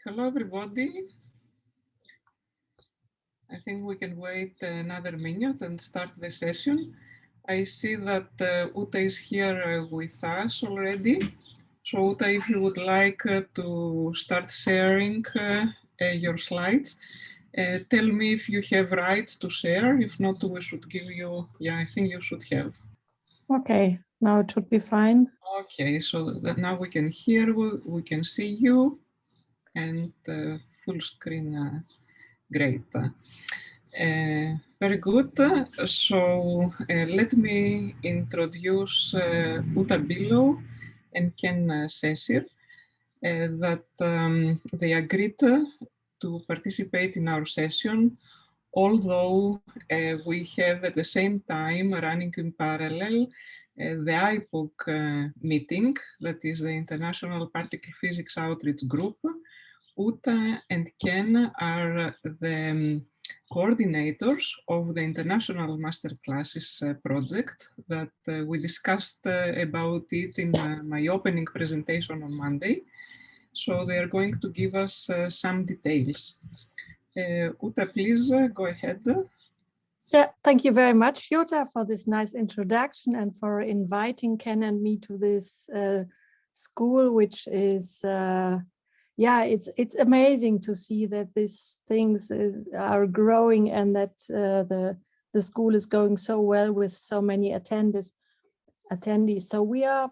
Hello, everybody. I think we can wait another minute and start the session. I see that Uta is here with us already. So Uta, if you would like to start sharing your slides, tell me if you have rights to share. If not, we should give you, yeah, I think you should have. Okay, now it should be fine. Okay, so that now we can hear, we can see you, and full screen, great. Very good. So let me introduce Uta Bilo and Ken Sesir, that they agreed to participate in our session, although we have at the same time running in parallel the IPOC meeting, that is the International Particle Physics Outreach Group. Uta and Ken are the coordinators of the International Masterclasses project that we discussed about it in my opening presentation on Monday. So they are going to give us some details. Uta, please go ahead. Yeah, thank you very much, Jutta, for this nice introduction and for inviting Ken and me to this school, which is, yeah, it's amazing to see that these things are growing and that the school is going so well with so many attendees. So we are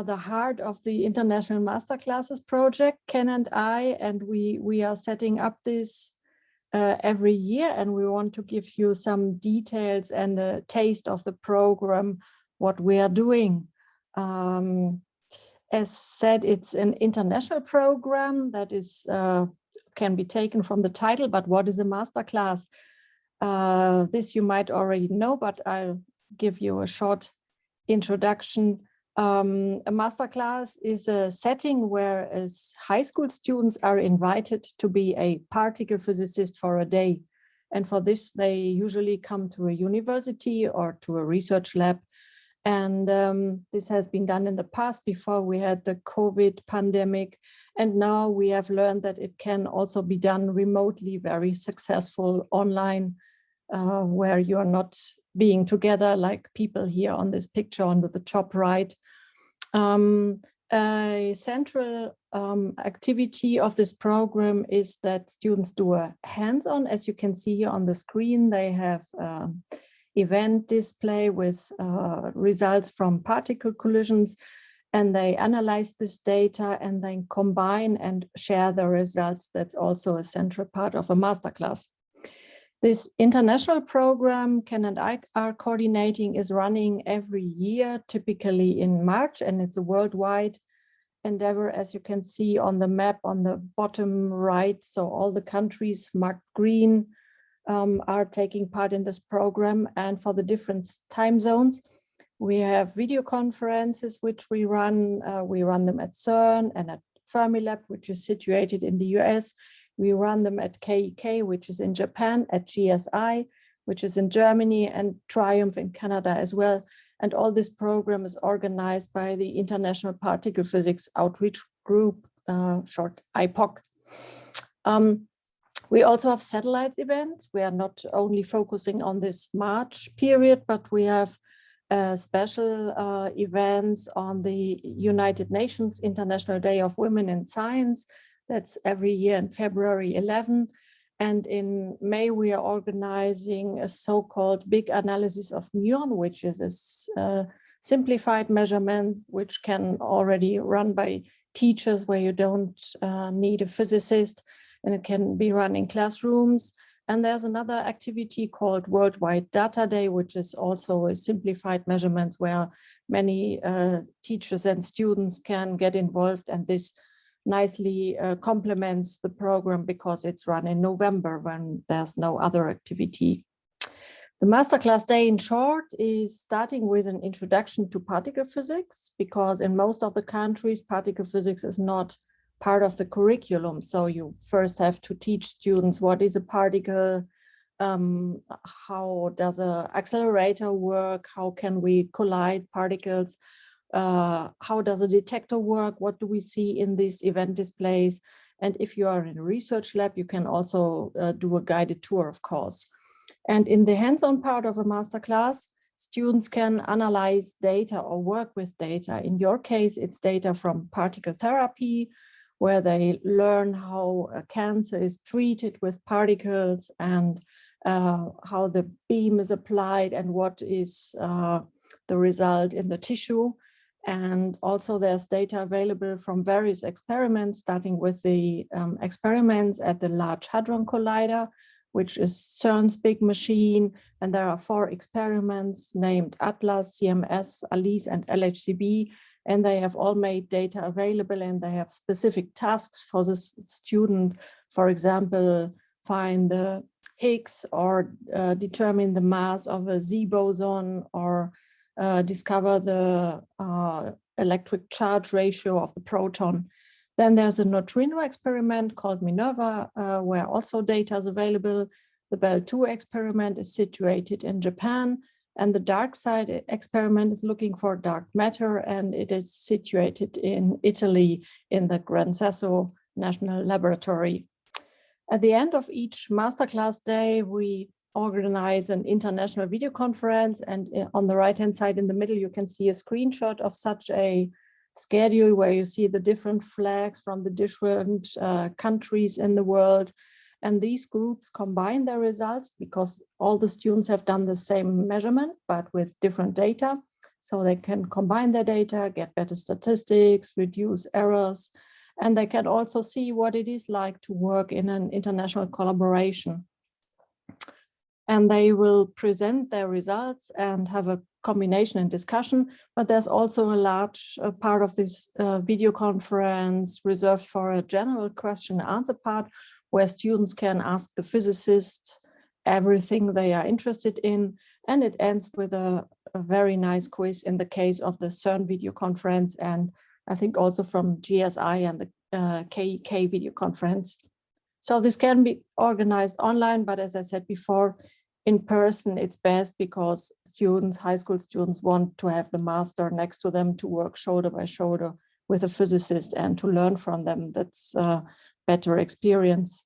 the heart of the International Masterclasses project, Ken and I, and we are setting up this every year, and we want to give you some details and a taste of the program, what we are doing. As said, it's an international program that is can be taken from the title, but what is a masterclass? This you might already know, but I'll give you a short introduction. A masterclass is a setting where as high school students are invited to be a particle physicist for a day. And for this, they usually come to a university or to a research lab. And this has been done in the past before we had the COVID pandemic. And now we have learned that it can also be done remotely, very successful online, where you are not being together like people here on this picture on the top right. A central activity of this program is that students do a hands-on. As you can see here on the screen, they have event display with results from particle collisions, and they analyze this data and then combine and share the results. That's also a central part of a masterclass. This international program Ken and I are coordinating is running every year, typically in March, and it's a worldwide endeavor, as you can see on the map on the bottom right. So all the countries marked green are taking part in this program, and for the different time zones, we have video conferences which we run. We run them at CERN and at Fermilab, which is situated in the US. We run them at KEK, which is in Japan, at GSI, which is in Germany, and Triumph in Canada as well. And all this program is organized by the International Particle Physics Outreach Group, short IPOC. We also have satellite events. We are not only focusing on this March period, but we have special events on the United Nations International Day of Women in Science. That's every year in February 11. And in May, we are organizing a so-called big analysis of muon, which is a simplified measurement, which can already run by teachers where you don't need a physicist, and it can be run in classrooms. And there's another activity called Worldwide Data Day, which is also a simplified measurement where many teachers and students can get involved, and this nicely complements the program because it's run in November when there's no other activity. The masterclass day, in short, is starting with an introduction to particle physics, because in most of the countries, particle physics is not part of the curriculum. So you first have to teach students what is a particle, how does an accelerator work, how can we collide particles, how does a detector work? What do we see in these event displays? And if you are in a research lab, you can also do a guided tour, of course. And in the hands-on part of a masterclass, students can analyze data or work with data. In your case, it's data from particle therapy, where they learn how cancer is treated with particles and how the beam is applied and what is the result in the tissue. And also there's data available from various experiments, starting with the experiments at the Large Hadron Collider, which is CERN's big machine. And there are 4 experiments named ATLAS, CMS, ALICE, and LHCb. And they have all made data available, and they have specific tasks for the student. For example, find the Higgs, or determine the mass of a Z boson, or discover the electric charge ratio of the proton. Then there's a neutrino experiment called Minerva, where also data is available. The Bell 2 experiment is situated in Japan, and the dark side experiment is looking for dark matter, and it is situated in Italy in the Gran Sasso National Laboratory. At the end of each masterclass day, we organize an international video conference, and on the right-hand side in the middle, you can see a screenshot of such a schedule where you see the different flags from the different countries in the world. And these groups combine their results because all the students have done the same measurement, but with different data. So they can combine their data, get better statistics, reduce errors, and they can also see what it is like to work in an international collaboration. And they will present their results and have a combination and discussion, but there's also a large part of this video conference reserved for a general question and answer part, where students can ask the physicists everything they are interested in. And it ends with a very nice quiz in the case of the CERN video conference, and I think also from GSI and the KEK video conference. So this can be organized online, but as I said before, in person it's best, because students, high school students, want to have the master next to them to work shoulder by shoulder with a physicist and to learn from them. That's a better experience.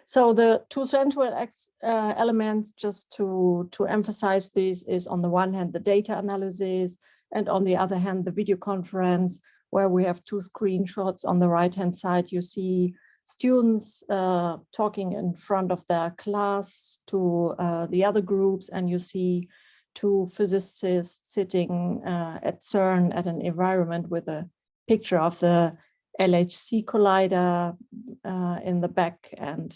So the 2 central elements, just to emphasize this, is on the one hand the data analysis, and on the other hand the video conference, where we have 2 screenshots. On the right hand side you see students talking in front of their class to the other groups, and you see 2 physicists sitting at CERN at an environment with a picture of the LHC collider in the back, and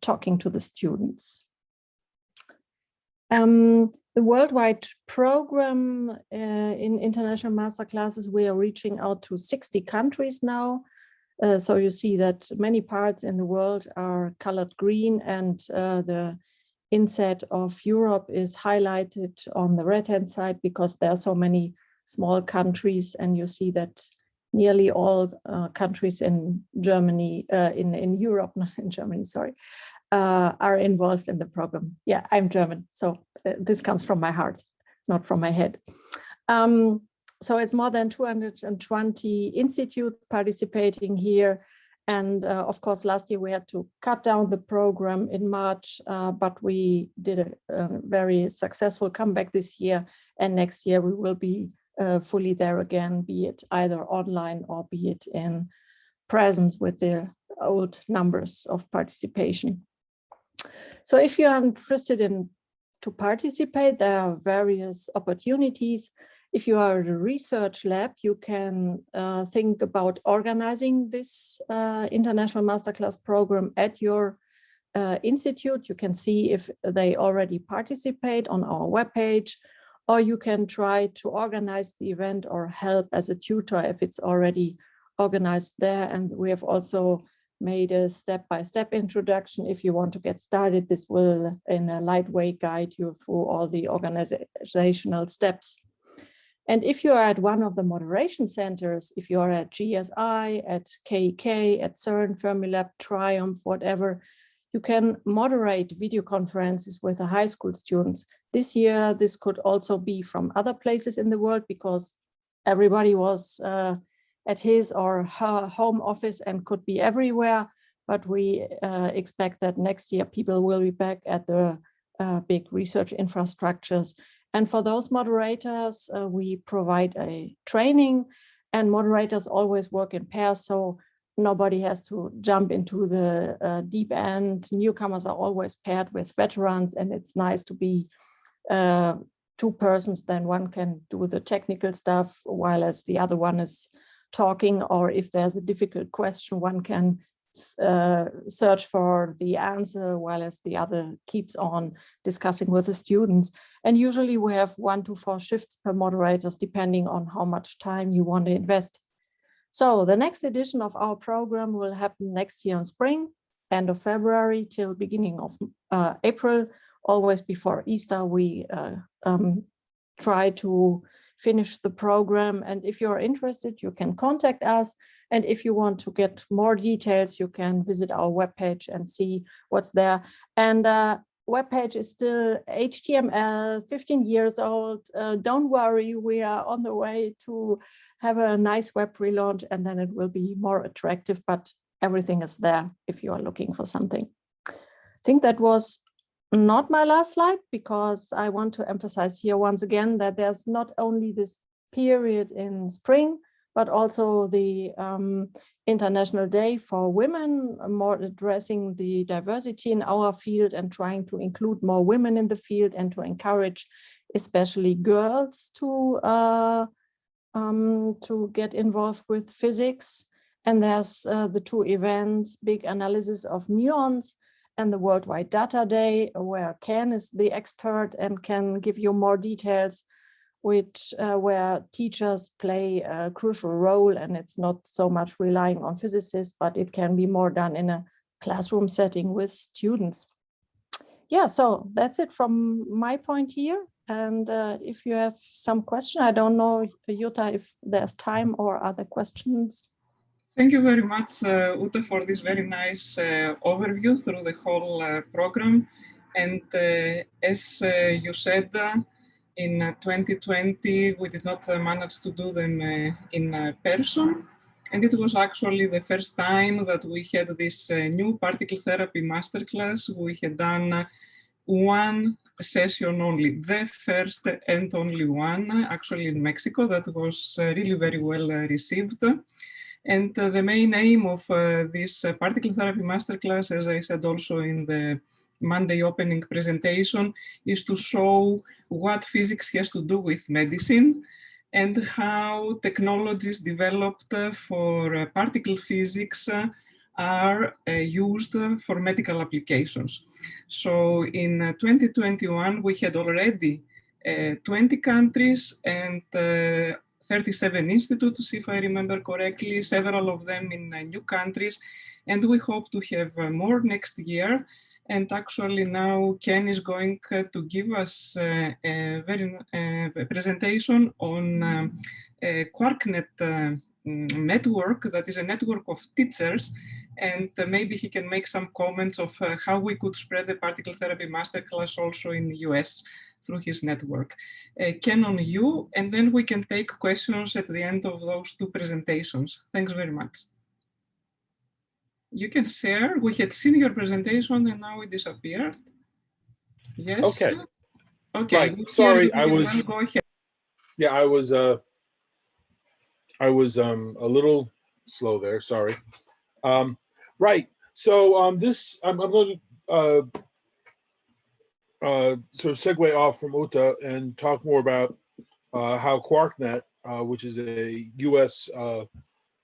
talking to the students. The worldwide program in international master classes, we are reaching out to 60 countries now. So you see that many parts in the world are colored green, and the inset of Europe is highlighted on the right-hand side because there are so many small countries, and you see that nearly all countries in Germany, in Europe, not in Germany, sorry, are involved in the program. Yeah, I'm German, so this comes from my heart, not from my head. So it's more than 220 institutes participating here. And of course, last year we had to cut down the program in March, but we did a very successful comeback this year. And next year we will be fully there again, be it either online or be it in presence with the old numbers of participation. So if you are interested in to participate, there are various opportunities. If you are at a research lab, you can think about organizing this international masterclass program at your institute. You can see if they already participate on our webpage, or you can try to organize the event or help as a tutor if it's already organized there. And we have also made a step-by-step introduction. If you want to get started, this will in a light way guide you through all the organizational steps. And if you are at one of the moderation centers, if you are at GSI, at KEK, at CERN, Fermilab, Triumph, whatever, you can moderate video conferences with the high school students. This year, this could also be from other places in the world because everybody was at his or her home office and could be everywhere. But we expect that next year people will be back at the big research infrastructures. And for those moderators, we provide a training, and moderators always work in pairs. So nobody has to jump into the deep end. Newcomers are always paired with veterans, and it's nice to be two persons. Then one can do the technical stuff while as the other one is talking, or if there's a difficult question, one can search for the answer while as the other keeps on discussing with the students. And usually we have 1 to 4 shifts per moderators, depending on how much time you want to invest. So the next edition of our program will happen next year in spring, end of February till beginning of April. Always before Easter, we try to finish the program. And if you're interested, you can contact us. And if you want to get more details, you can visit our webpage and see what's there. And webpage is still HTML, 15 years old. Don't worry, we are on the way to have a nice web relaunch, and then it will be more attractive, but everything is there if you are looking for something. I think that was not my last slide, because I want to emphasize here once again that there's not only this period in spring, but also the International Day for Women, more addressing the diversity in our field and trying to include more women in the field and to encourage especially girls to get involved with physics. And there's the 2 events, big analysis of muons and the Worldwide Data Day, where Ken is the expert and can give you more details, where teachers play a crucial role, and it's not so much relying on physicists, but it can be more done in a classroom setting with students. Yeah, so that's it from my point here. And if you have some question, I don't know, Jutta, if there's time or other questions. Thank you very much, Ute, for this very nice overview through the whole program. And as you said, in 2020, we did not manage to do them in person. And it was actually the first time that we had this new particle therapy masterclass. We had done one session only, the first and only one, actually in Mexico, that was really very well received. And the main aim of this particle therapy masterclass, as I said also in the Monday opening presentation, is to show what physics has to do with medicine and how technologies developed for particle physics are used for medical applications. So in 2021, we had already 20 countries and 37 institutes, if I remember correctly, several of them in new countries, and we hope to have more next year. And actually now Ken is going to give us a very presentation on QuarkNet network, that is a network of teachers, and maybe he can make some comments of how we could spread the particle therapy masterclass also in the US through his network. Ken, on you, and then we can take questions at the end of those 2 presentations. Thanks very much. You can share. We had seen your presentation and now it disappeared. Yes. Okay. Okay. Right. Sorry, I was. Well, go ahead. Yeah, I was a little slow there. Sorry. Right. So this I'm going to sort of segue off from Uta and talk more about how QuarkNet, which is a U.S.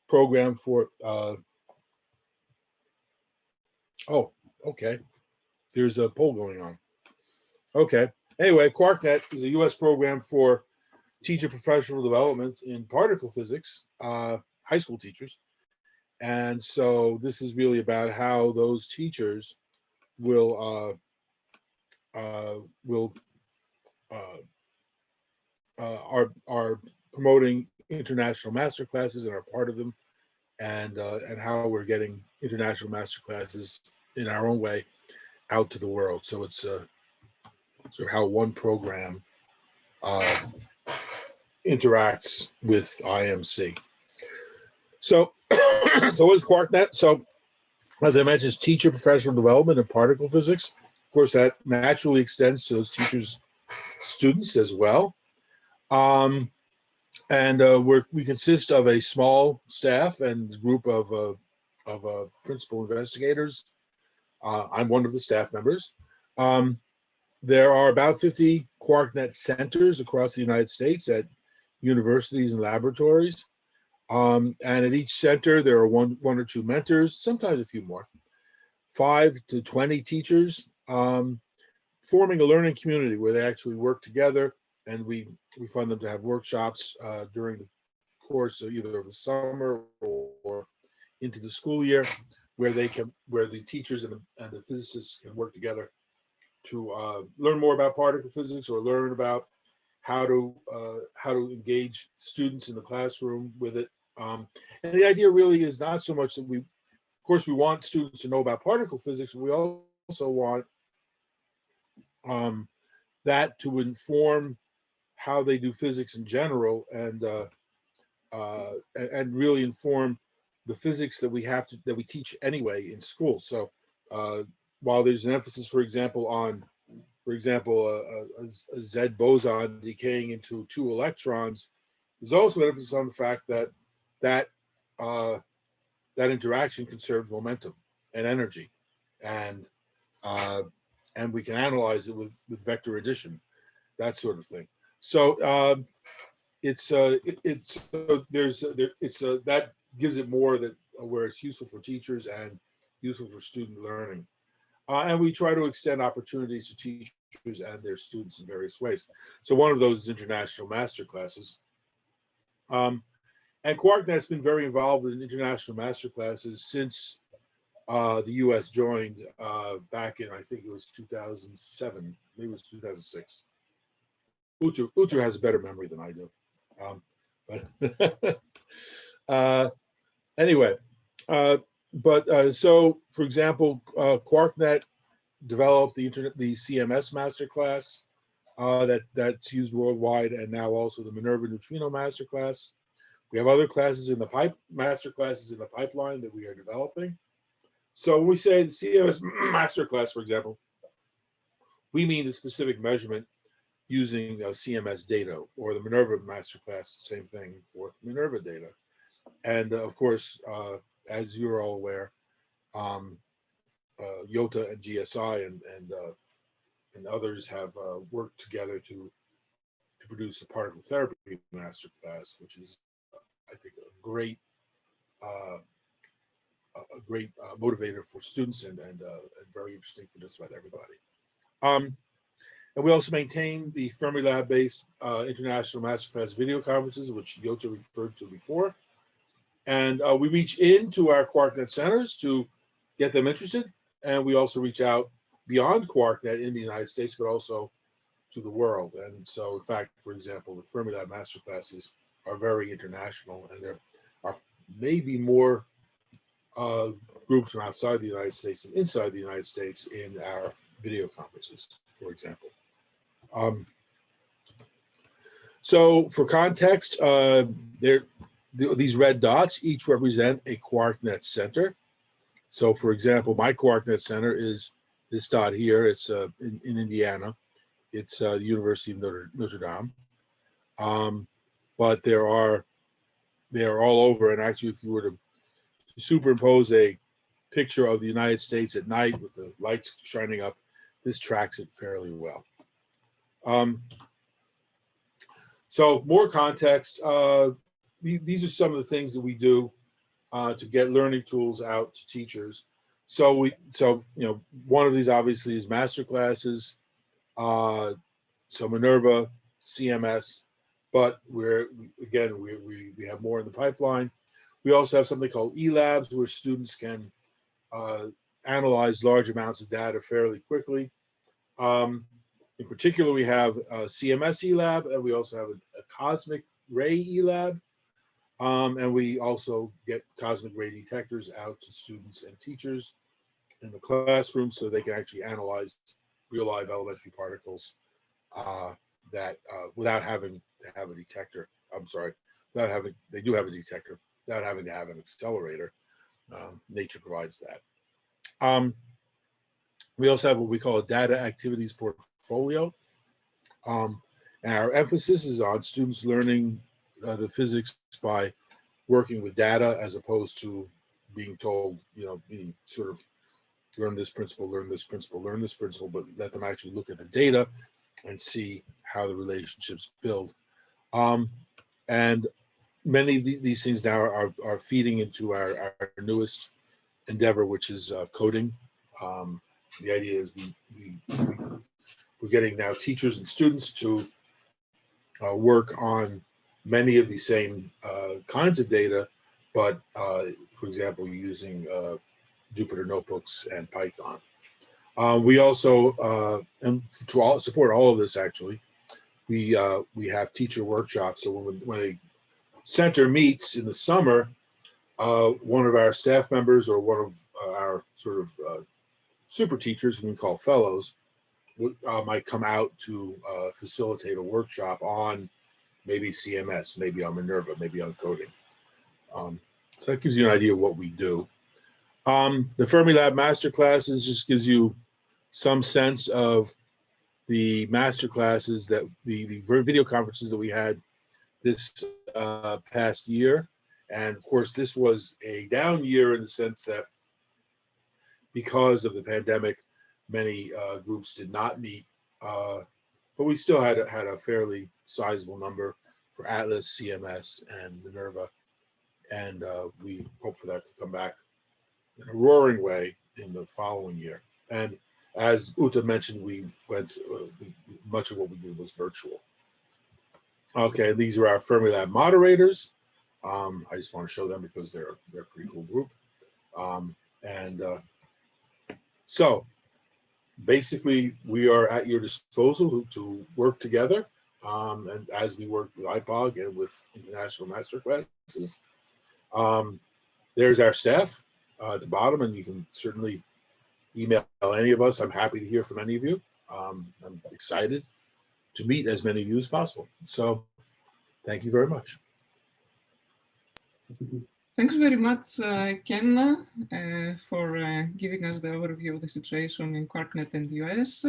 program for. Oh, okay. There's a poll going on. Okay. Anyway, QuarkNet is a U.S. program for teacher professional development in particle physics, high school teachers. And so this is really about how those teachers are promoting international master classes and are part of them, and how we're getting international master classes in our own way out to the world. So it's sort of how one program interacts with IMC. So, so what is QuarkNet? So, as I mentioned, it's teacher professional development in particle physics. Of course, that naturally extends to those teachers' students as well. And we consist of a small staff and group of principal investigators. I'm one of the staff members. There are about 50 QuarkNet centers across the United States at universities and laboratories. And at each center, there are one or two mentors, sometimes a few more, 5 to 20 teachers, forming a learning community where they actually work together, and we fund them to have workshops during the course of either of the summer or into the school year, where the teachers and the physicists can work together to learn more about particle physics or learn about how to engage students in the classroom with it. And the idea really is not so much that of course, we want students to know about particle physics, but we also want that to inform how they do physics in general, and really inform the physics that we teach anyway in school. So while there's an emphasis, for example, on a Z boson decaying into 2 electrons, there's also an emphasis on the fact that interaction conserves momentum and energy, and we can analyze it with vector addition, that sort of thing. So that gives it more where it's useful for teachers and useful for student learning. And we try to extend opportunities to teachers and their students in various ways. So one of those is international master classes. And QuarkNet's been very involved in international master classes since the US joined back in, I think it was 2007, maybe it was 2006. Utu has a better memory than I do. Anyway, so for example, QuarkNet developed the CMS masterclass that's used worldwide, and now also the Minerva Neutrino masterclass. We have other classes in the masterclasses in the pipeline that we are developing. So when we say the CMS masterclass, for example, we mean the specific measurement using CMS data, or the Minerva masterclass, same thing for Minerva data. And of course, as you're all aware, YOTA and GSI and others have worked together to produce a particle therapy masterclass, which is, I think, a great motivator for students and very interesting for just about everybody. And we also maintain the Fermilab-based international masterclass video conferences, which YOTA referred to before. And we reach into our QuarkNet centers to get them interested. And we also reach out beyond QuarkNet in the United States, but also to the world. And so, in fact, for example, the Fermilab masterclasses are very international, and there are maybe more groups from outside the United States than inside the United States in our video conferences, for example. So for context, these red dots each represent a QuarkNet center. So for example, my QuarkNet center is this dot here. It's in Indiana. It's the University of Notre Dame. But they are all over. And actually, if you were to superimpose a picture of the United States at night with the lights shining up, this tracks it fairly well. So more context, these are some of the things that we do to get learning tools out to teachers. So one of these obviously is master classes. So Minerva, CMS, but we have more in the pipeline. We also have something called e-labs, where students can analyze large amounts of data fairly quickly. In particular, we have a CMS e-lab, and we also have a cosmic ray e-lab. And we also get cosmic ray detectors out to students and teachers. in the classroom so they can actually analyze real live elementary particles without having to have a detector. I'm sorry, they do have a detector without having to have an accelerator. Nature provides that. We also have what we call a data activities portfolio. And our emphasis is on students learning the physics by working with data as opposed to being told, being sort of learn this principle, learn this principle, learn this principle, but let them actually look at the data and see how the relationships build. And many of these things now are feeding into our newest endeavor, which is coding. The idea is we're getting now teachers and students to work on many of the same kinds of data, but for example, using Jupyter notebooks and Python. We also, and to support all of this, actually, we have teacher workshops. So when a center meets in the summer, one of our staff members or one of our sort of super teachers, who we call fellows, might come out to facilitate a workshop on maybe CMS, maybe on Minerva, maybe on coding. So that gives you an idea of what we do. The Fermilab Masterclasses just gives you some sense of the masterclasses that the video conferences that we had this past year. And of course, this was a down year in the sense that because of the pandemic, many groups did not meet, but we still had a fairly sizable number for Atlas, CMS, and Minerva. And we hope for that to come back in a roaring way in the following year. And as Uta mentioned, we went, much of what we did was virtual. Okay, these are our Fermilab moderators. I just want to show them because they're a pretty cool group. So basically, we are at your disposal to work together. And as we work with IPOG and with International Masterclasses, there's our staff at the bottom, and you can certainly email any of us. I'm happy to hear from any of you. I'm excited to meet as many of you as possible. So thank you very much. Thanks very much, Ken, for giving us the overview of the situation in QuarkNet and US.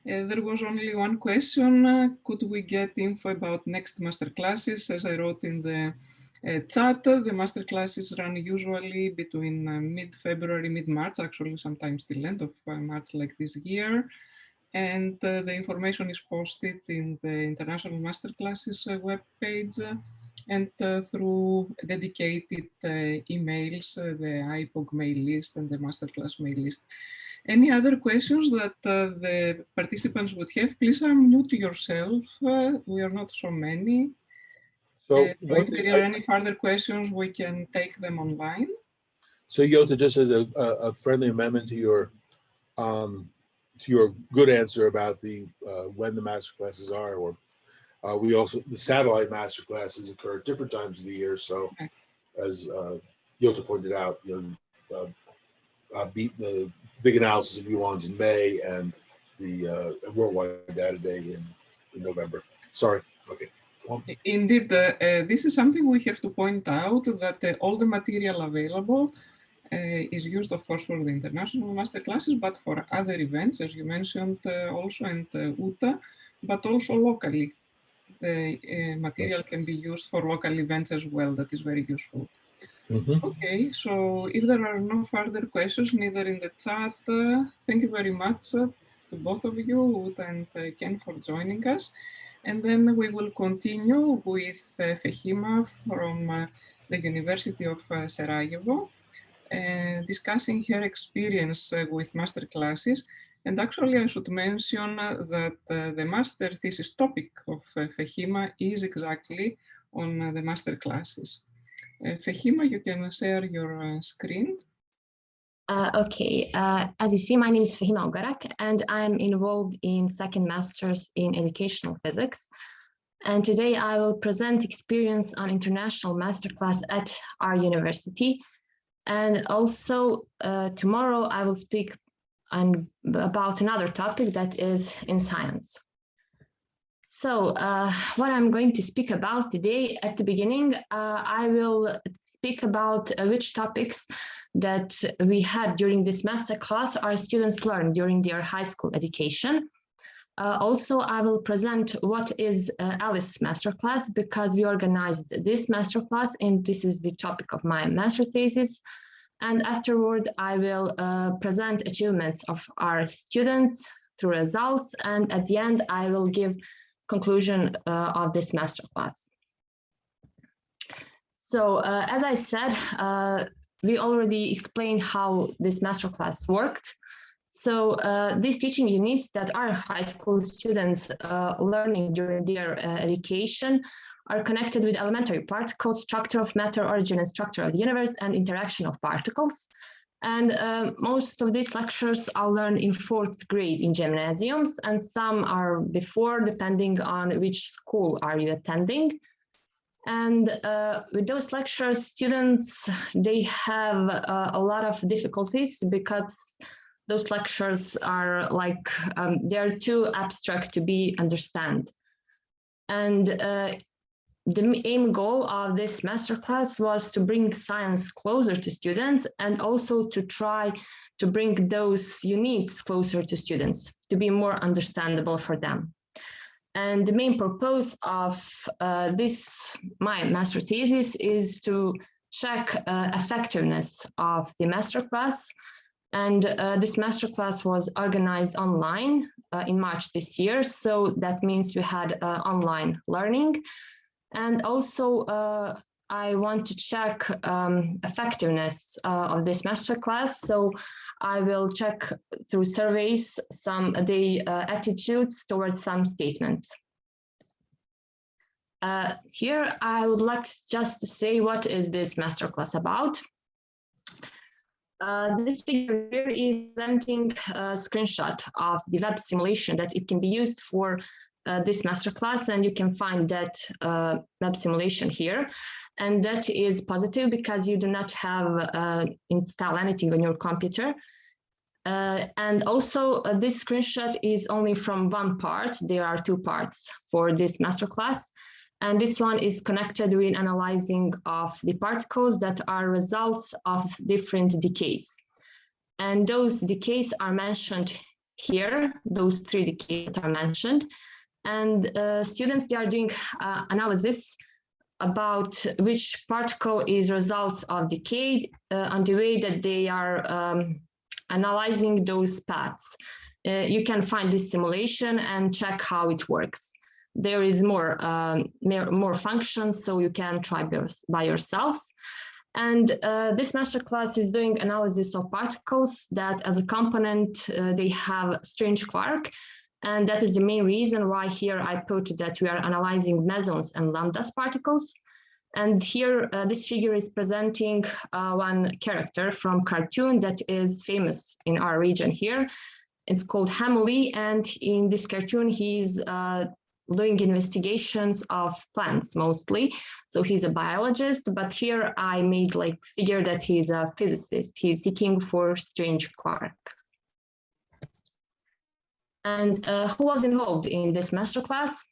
There was only one question. Could we get info about next masterclasses? As I wrote in the chat, the masterclasses run usually between mid-February, mid-March, actually sometimes till end of March like this year. And the information is posted in the International Masterclasses webpage and through dedicated emails, the IPOG mail list and the Masterclass mail list. Any other questions that the participants would have, please unmute yourself. We are not so many. So if there are any further questions, we can take them online. So Jutta, just as a friendly amendment to your good answer about the when the master classes are, or we also, the satellite master classes occur at different times of the year. So as Jutta pointed out, beat the big analysis of muons in May and the worldwide data day in November. Sorry. Okay. Indeed, this is something we have to point out, that all the material available is used, of course, for the international masterclasses, but for other events, as you mentioned also, and Uta, but also locally. The material can be used for local events as well. That is very useful. Okay, so if there are no further questions, neither in the chat, thank you very much to both of you, Uta and Ken, for joining us. And then we will continue with Fehima from the University of Sarajevo, discussing her experience with master classes. And actually, I should mention that the master thesis topic of Fehima is exactly on the master classes. Fehima, you can share your screen. Okay, as you see, my name is Fehima Ogarak, and I'm involved in second master's in educational physics. And today I will present experience on international masterclass at our university. And also tomorrow I will speak about another topic that is in science. So what I'm going to speak about today, at the beginning, I will speak about which topics that we had during this master class our students learned during their high school education. Also, I will present what is Alice masterclass, because we organized this masterclass and this is the topic of my master thesis. And afterward, I will present achievements of our students through results. And at the end, I will give conclusion of this masterclass. So as I said, we already explained how this masterclass worked. So these teaching units that are high school students learning during their education are connected with elementary particles, structure of matter, origin and structure of the universe, and interaction of particles. And most of these lectures are learned in 4th grade in gymnasiums, and some are before, depending on which school are you attending. And with those lectures, students, they have a lot of difficulties because those lectures are like, they're too abstract to be understood. And the aim goal of this masterclass was to bring science closer to students and also to try to bring those units closer to students to be more understandable for them. And the main purpose of my master thesis is to check effectiveness of the masterclass. And this masterclass was organized online in March this year. So that means we had online learning. And also, I want to check effectiveness of this masterclass. So I will check through surveys some the attitudes towards some statements. Here, I would like just to say what is this masterclass about. This figure here is presenting a screenshot of the web simulation that it can be used for this masterclass, and you can find that web simulation here. And that is positive because you do not have install anything on your computer. And also this screenshot is only from one part. There are 2 parts for this masterclass. And this one is connected with analyzing of the particles that are results of different decays. And those decays are mentioned here, those 3 decays that are mentioned. And students, they are doing analysis about which particle is results of decay on the way that they are analyzing those paths. You can find this simulation and check how it works. There is more functions, so you can try by yourselves. And this masterclass is doing analysis of particles that as a component, they have strange quark. And that is the main reason why here I put that we are analyzing mesons and lambdas particles. And here, this figure is presenting one character from cartoon that is famous in our region here. It's called Hamuli, and in this cartoon, he's doing investigations of plants mostly. So he's a biologist, but here I made like figure that he's a physicist. He's seeking for strange quark. And who was involved in this masterclass?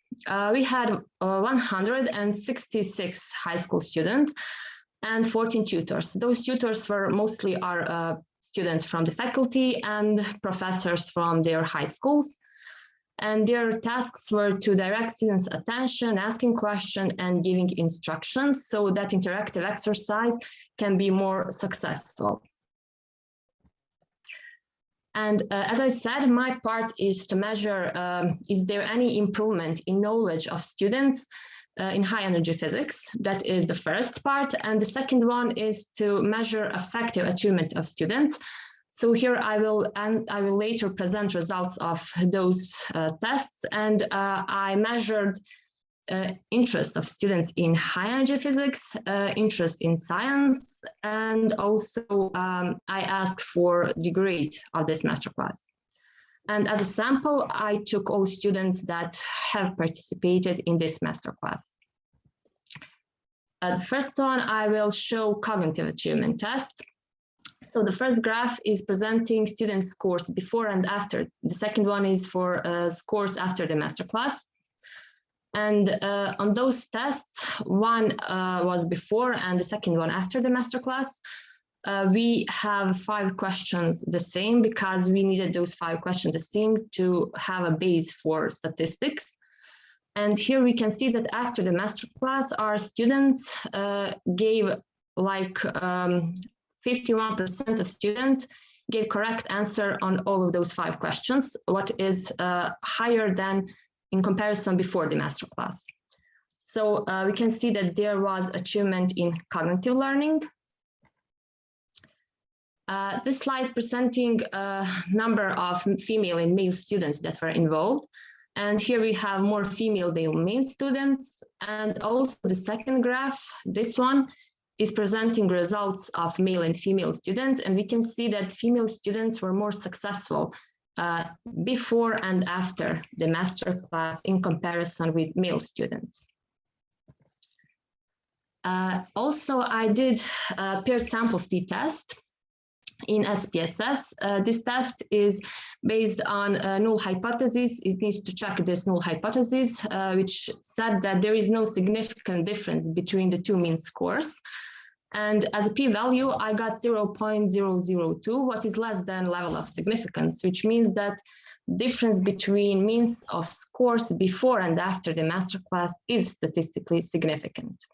We had 166 high school students and 14 tutors. Those tutors were mostly our students from the faculty and professors from their high schools. And their tasks were to direct students' attention, asking questions and giving instructions so that interactive exercise can be more successful. And as I said, my part is to measure, is there any improvement in knowledge of students in high energy physics? That is the first part. And the second one is to measure effective achievement of students. So here I will later present results of those tests. And I measured interest of students in high energy physics, interest in science, and also I asked for the grade of this masterclass. And as a sample, I took all students that have participated in this masterclass. The first one, I will show cognitive achievement tests. So the first graph is presenting students' scores before and after. The second one is for scores after the masterclass. And on those tests, one was before and the second one after the masterclass. We have 5 questions the same because we needed those 5 questions the same to have a base for statistics. And here we can see that after the masterclass, our students gave like 51% of students gave correct answer on all of those 5 questions, what is higher than in comparison before the masterclass. So we can see that there was achievement in cognitive learning. This slide presenting a number of female and male students that were involved. And here we have more female than male students. And also the second graph, this one, is presenting results of male and female students. And we can see that female students were more successful before and after the masterclass in comparison with male students. Also, I did a paired sample t-test in SPSS. This test is based on a null hypothesis. It needs to check this null hypothesis, which said that there is no significant difference between the 2 mean scores. And as a p-value, I got 0.002, what is less than level of significance, which means that difference between means of scores before and after the masterclass is statistically significant.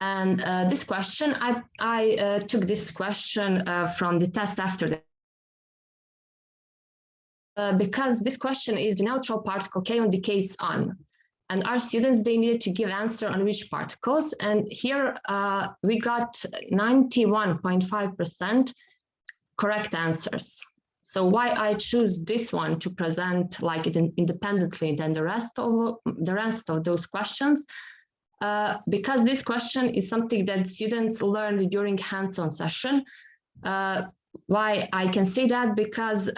And this question, I took this question from the test after the because this question is the neutral particle K on decays on. And our students, they needed to give answer on which particles. And here we got 91.5% correct answers. So why I choose this one to present like it independently than the rest of those questions? Because this question is something that students learned during hands-on session. Why I can say that? Because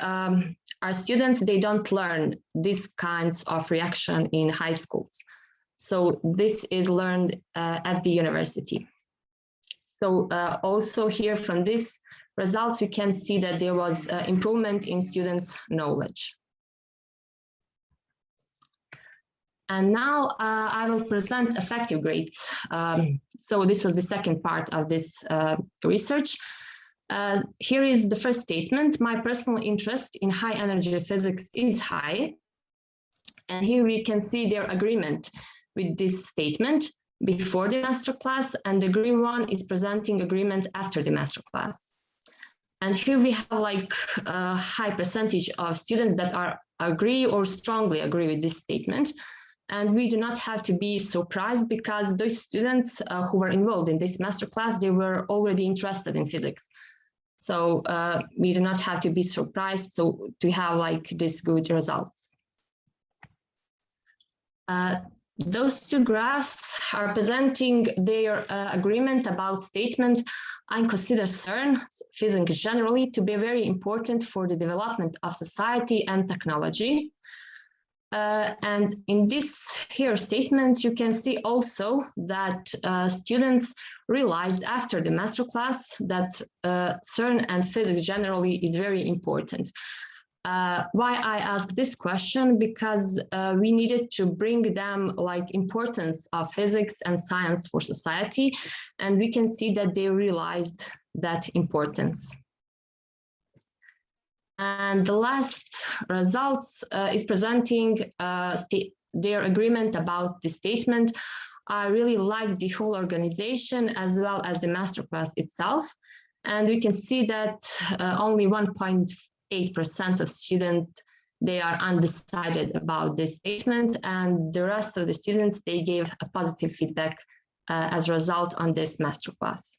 our students, they don't learn these kinds of reaction in high schools. So this is learned at the university. So also here from this results, you can see that there was improvement in students' knowledge. And now I will present effective grades. So this was the second part of this research. Here is the first statement. My personal interest in high energy physics is high. And here we can see their agreement with this statement before the masterclass, and the green one is presenting agreement after the masterclass. And here we have like a high percentage of students that are agree or strongly agree with this statement. And we do not have to be surprised because those students who were involved in this masterclass, they were already interested in physics. So we do not have to be surprised to have like these good results. Those 2 graphs are presenting their agreement about statement. I consider CERN, physics generally, to be very important for the development of society and technology. And in this here statement, you can see also that students realized after the masterclass that CERN and physics generally is very important. Why I ask this question? Because we needed to bring them like importance of physics and science for society, and we can see that they realized that importance. And the last results is presenting their agreement about the statement. I really like the whole organization as well as the masterclass itself. And we can see that only 1.8% of students, they are undecided about this statement, and the rest of the students, they gave a positive feedback as a result on this masterclass.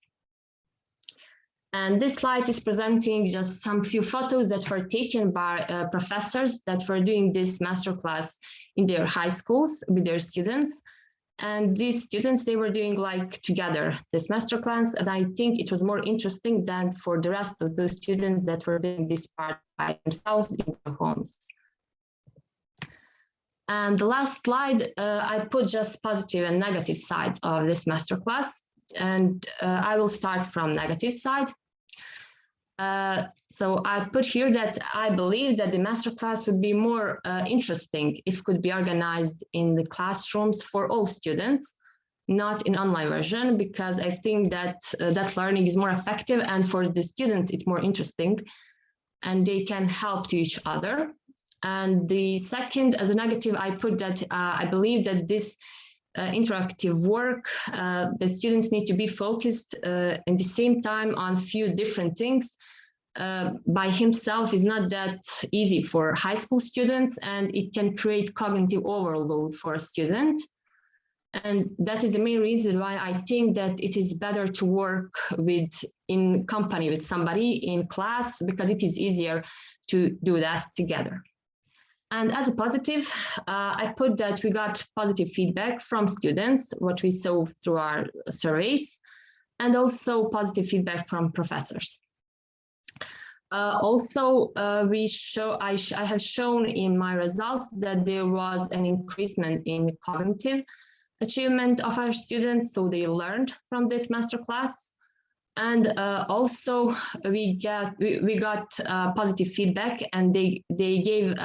And this slide is presenting just some few photos that were taken by professors that were doing this masterclass in their high schools with their students. And these students, they were doing like together this masterclass. And I think it was more interesting than for the rest of those students that were doing this part by themselves in their homes. And the last slide, I put just positive and negative sides of this masterclass. and I will start from negative side. So I put here that I believe that the masterclass would be more interesting if it could be organized in the classrooms for all students, not in online version, because I think that that learning is more effective, and for the students it's more interesting and they can help to each other. And the second, as a negative, I put that I believe that this interactive work, that students need to be focused at the same time on few different things. By himself is not that easy for high school students, and it can create cognitive overload for a student. And that is the main reason why I think that it is better to work in company with somebody in class, because it is easier to do that together. And as a positive, I put that we got positive feedback from students, what we saw through our surveys, and also positive feedback from professors. Also, I have shown in my results that there was an increasement in cognitive achievement of our students, so they learned from this masterclass. And also we got positive feedback, and they gave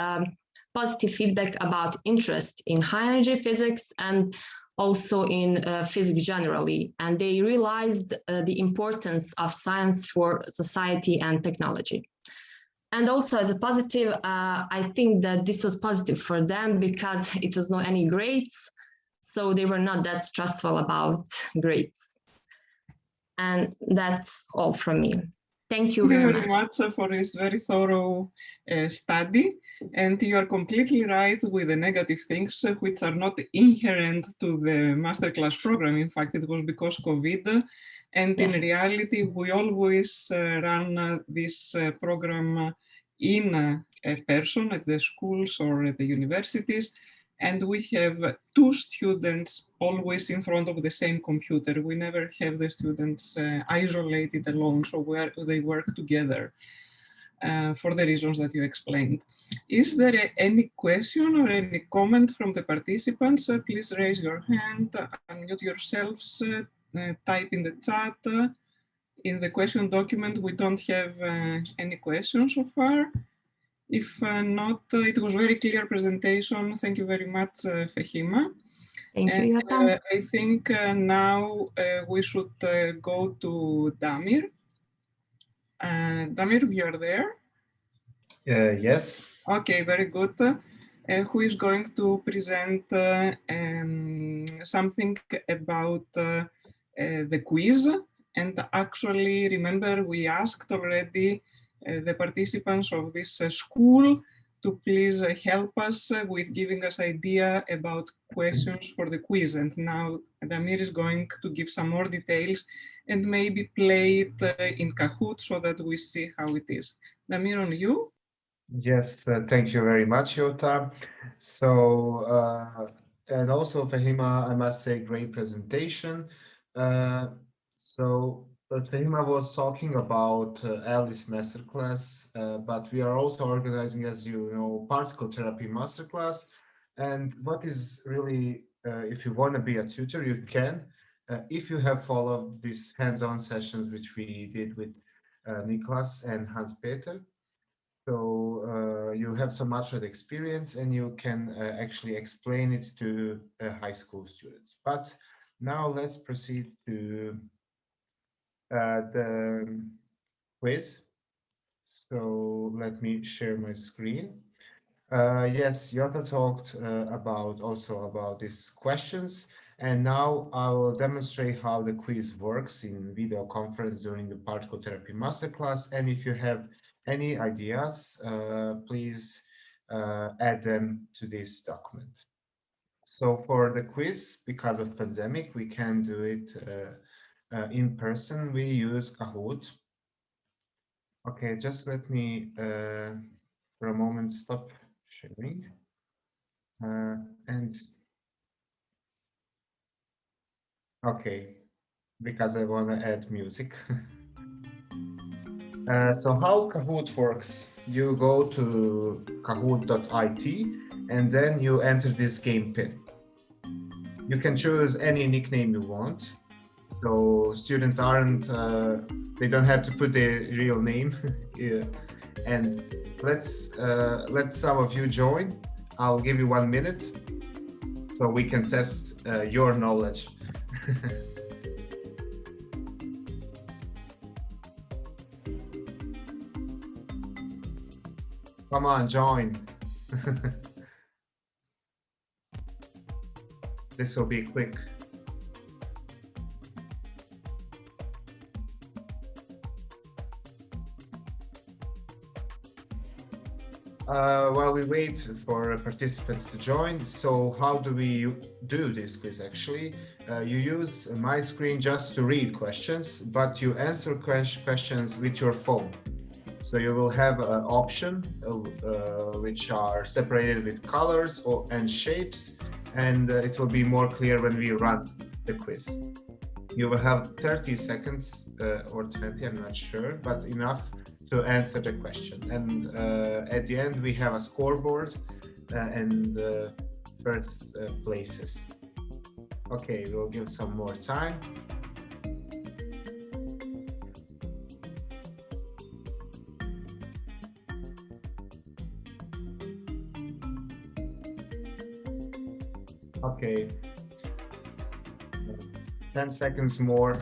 positive feedback about interest in high energy physics and also in physics generally. And they realized the importance of science for society and technology. And also as a positive, I think that this was positive for them because it was not any grades, so they were not that stressful about grades. And that's all from me. Thank you very much for this very thorough study. And you are completely right with the negative things, which are not inherent to the masterclass program. In fact, it was because COVID. And yes, in reality, we always run this program in person at the schools or at the universities. And we have 2 students always in front of the same computer. We never have the students isolated alone, so they work together for the reasons that you explained. Is there any question or any comment from the participants? Please raise your hand, unmute yourselves, type in the chat. In the question document, we don't have any questions so far. If not, it was very clear presentation. Thank you very much, Fehima. Thank you, Jota. I think now we should go to Damir. Damir, you are there? Yes. Okay, very good. Who is going to present something about the quiz. And actually, remember, we asked already the participants of this school to please help us with giving us idea about questions for the quiz. And now Damir is going to give some more details and maybe play it in Kahoot so that we see how it is. Damir, on you. Yes, thank you very much, Jota. So, and also Fehima, I must say, great presentation. Fehima was talking about Alice masterclass, but we are also organizing, as you know, particle therapy masterclass. And what is really, if you want to be a tutor, you can. If you have followed these hands-on sessions, which we did with Niklas and Hans-Peter. So you have so much of the experience and you can actually explain it to high school students. But now let's proceed to the quiz. So let me share my screen. Yes, Jota talked also about these questions. And now I will demonstrate how the quiz works in video conference during the particle therapy masterclass. And if you have any ideas, please add them to this document. So for the quiz, because of pandemic, we can do it in person. We use Kahoot. Okay, just let me for a moment stop sharing. And okay, because I want to add music. So how Kahoot works, you go to kahoot.it and then you enter this game pin. You can choose any nickname you want. So students aren't, they don't have to put their real name. Yeah. And let's let some of you join. I'll give you 1 minute so we can test your knowledge. Come on, join. This will be quick. While we wait for participants to join, so how do we do this quiz actually? You use my screen just to read questions, but you answer questions with your phone. So you will have an option which are separated with colors and shapes, and it will be more clear when we run the quiz. You will have 30 seconds or 20, I'm not sure, but enough to answer the question. And at the end, we have a scoreboard and first places. Okay, we'll give some more time. Okay, 10 seconds more.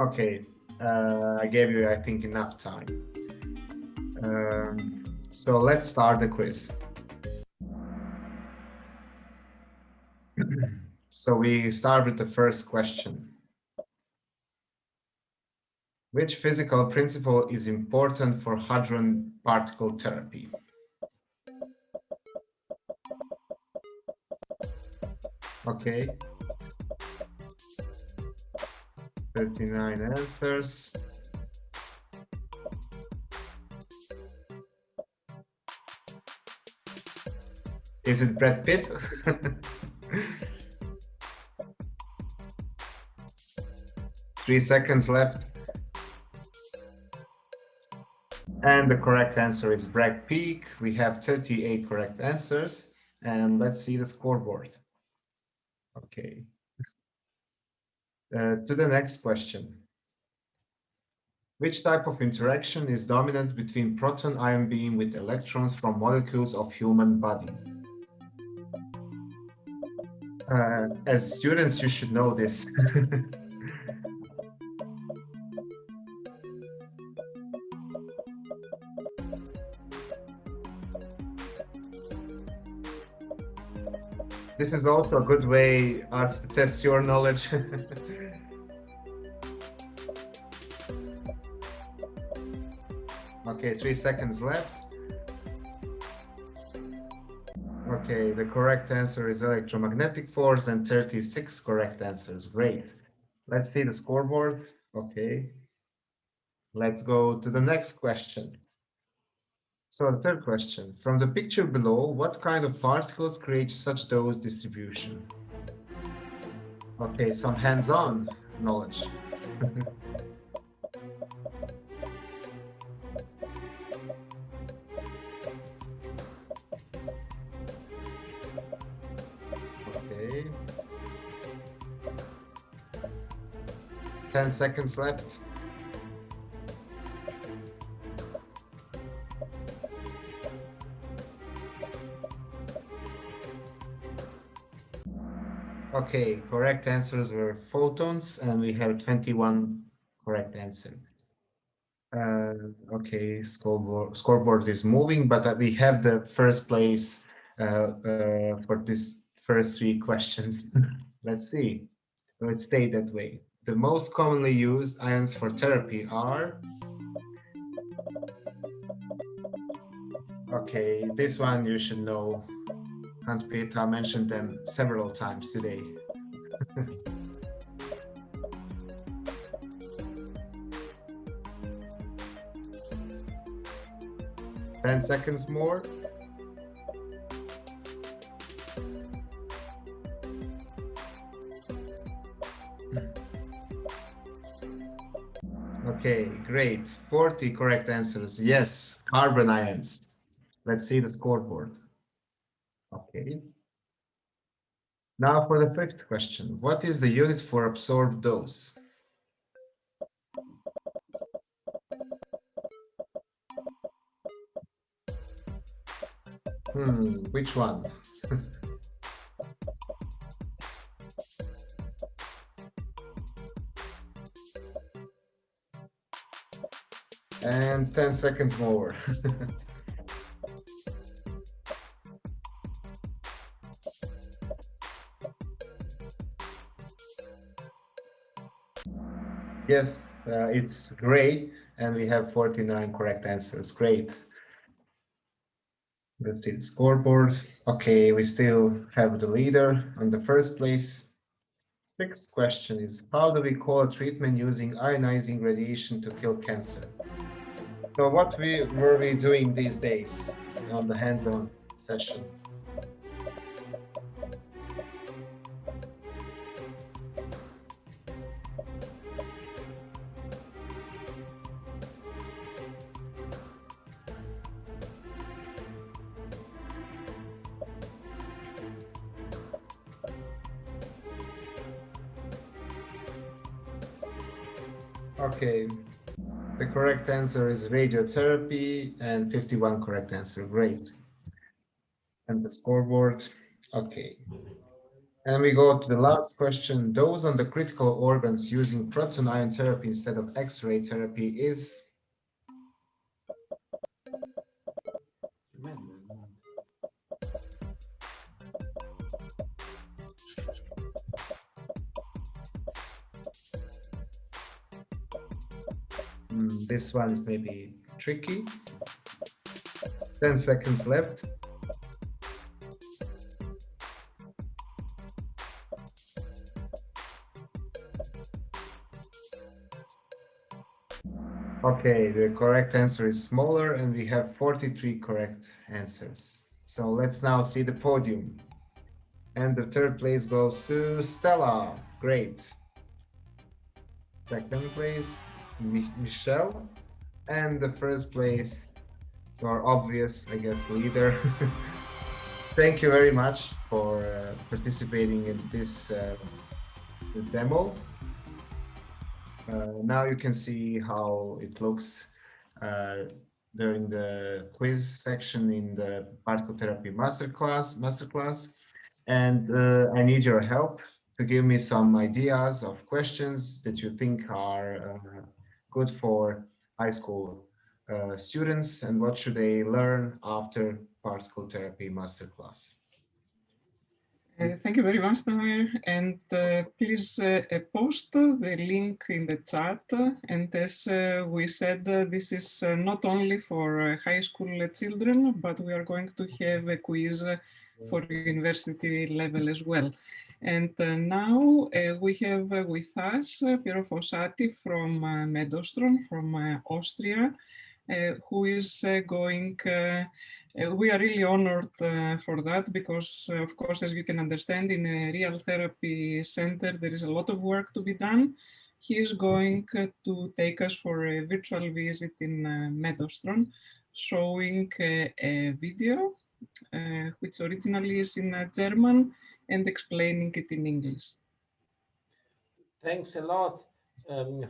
Okay, I gave you, I think, enough time. So let's start the quiz. So we start with the first question. Which physical principle is important for hadron particle therapy? Okay. 39 answers. Is it Brad Pitt? 3 seconds left. And the correct answer is Bragg Peak. We have 38 correct answers. And let's see the scoreboard. Okay. To the next question. Which type of interaction is dominant between proton ion beam with electrons from molecules of human body? As students, you should know this. This is also a good way to test your knowledge. Okay, 3 seconds left. Okay, the correct answer is electromagnetic force and 36 correct answers. Great. Let's see the scoreboard. Okay. Let's go to the next question. So the third question, from the picture below, what kind of particles create such dose distribution? Okay, some hands-on knowledge. Okay. 10 seconds left. Okay, correct answers were photons, and we have 21 correct answers. Okay, scoreboard is moving, but we have the first place for this first 3 questions. Let's see. Let's stay that way. The most commonly used ions for therapy are... Okay, this one you should know. Hans-Peter mentioned them several times today. 10 seconds more. Okay, great. great. 40 correct answers. Yes, carbon ions. Let's see the scoreboard. Okay. Now for the fifth question. What is the unit for absorbed dose? Which one? And 10 seconds more. Yes, it's great, and we have 49 correct answers. Great. Let's see the scoreboard. Okay, we still have the leader on the first place. Sixth question is, how do we call a treatment using ionizing radiation to kill cancer? So what were we doing these days on the hands-on session? Okay, the correct answer is radiotherapy and 51 correct answer. Great. And the scoreboard. Okay. And we go to the last question. Dose on the critical organs using proton ion therapy instead of X-ray therapy is? This one is maybe tricky. 10 seconds left. Okay, the correct answer is smaller, and we have 43 correct answers. So let's now see the podium. And the third place goes to Stella. Great. Second place, Michelle. And the first place, our obvious, I guess, leader. Thank you very much for participating in this demo. Now you can see how it looks during the quiz section in the particle therapy masterclass. And I need your help to give me some ideas of questions that you think are good for high school students, and what should they learn after particle therapy masterclass. Thank you very much, Tamir. And please post the link in the chat. And as we said, this is not only for high school children, but we are going to have a quiz for university level as well. And now we have with us Piero Fossati from Medostrom, from Austria, who is going we are really honored for that because, of course, as you can understand, in a real therapy center, there is a lot of work to be done. He is going to take us for a virtual visit in Medostrom, showing a video, which originally is in German, and explaining it in English. Thanks a lot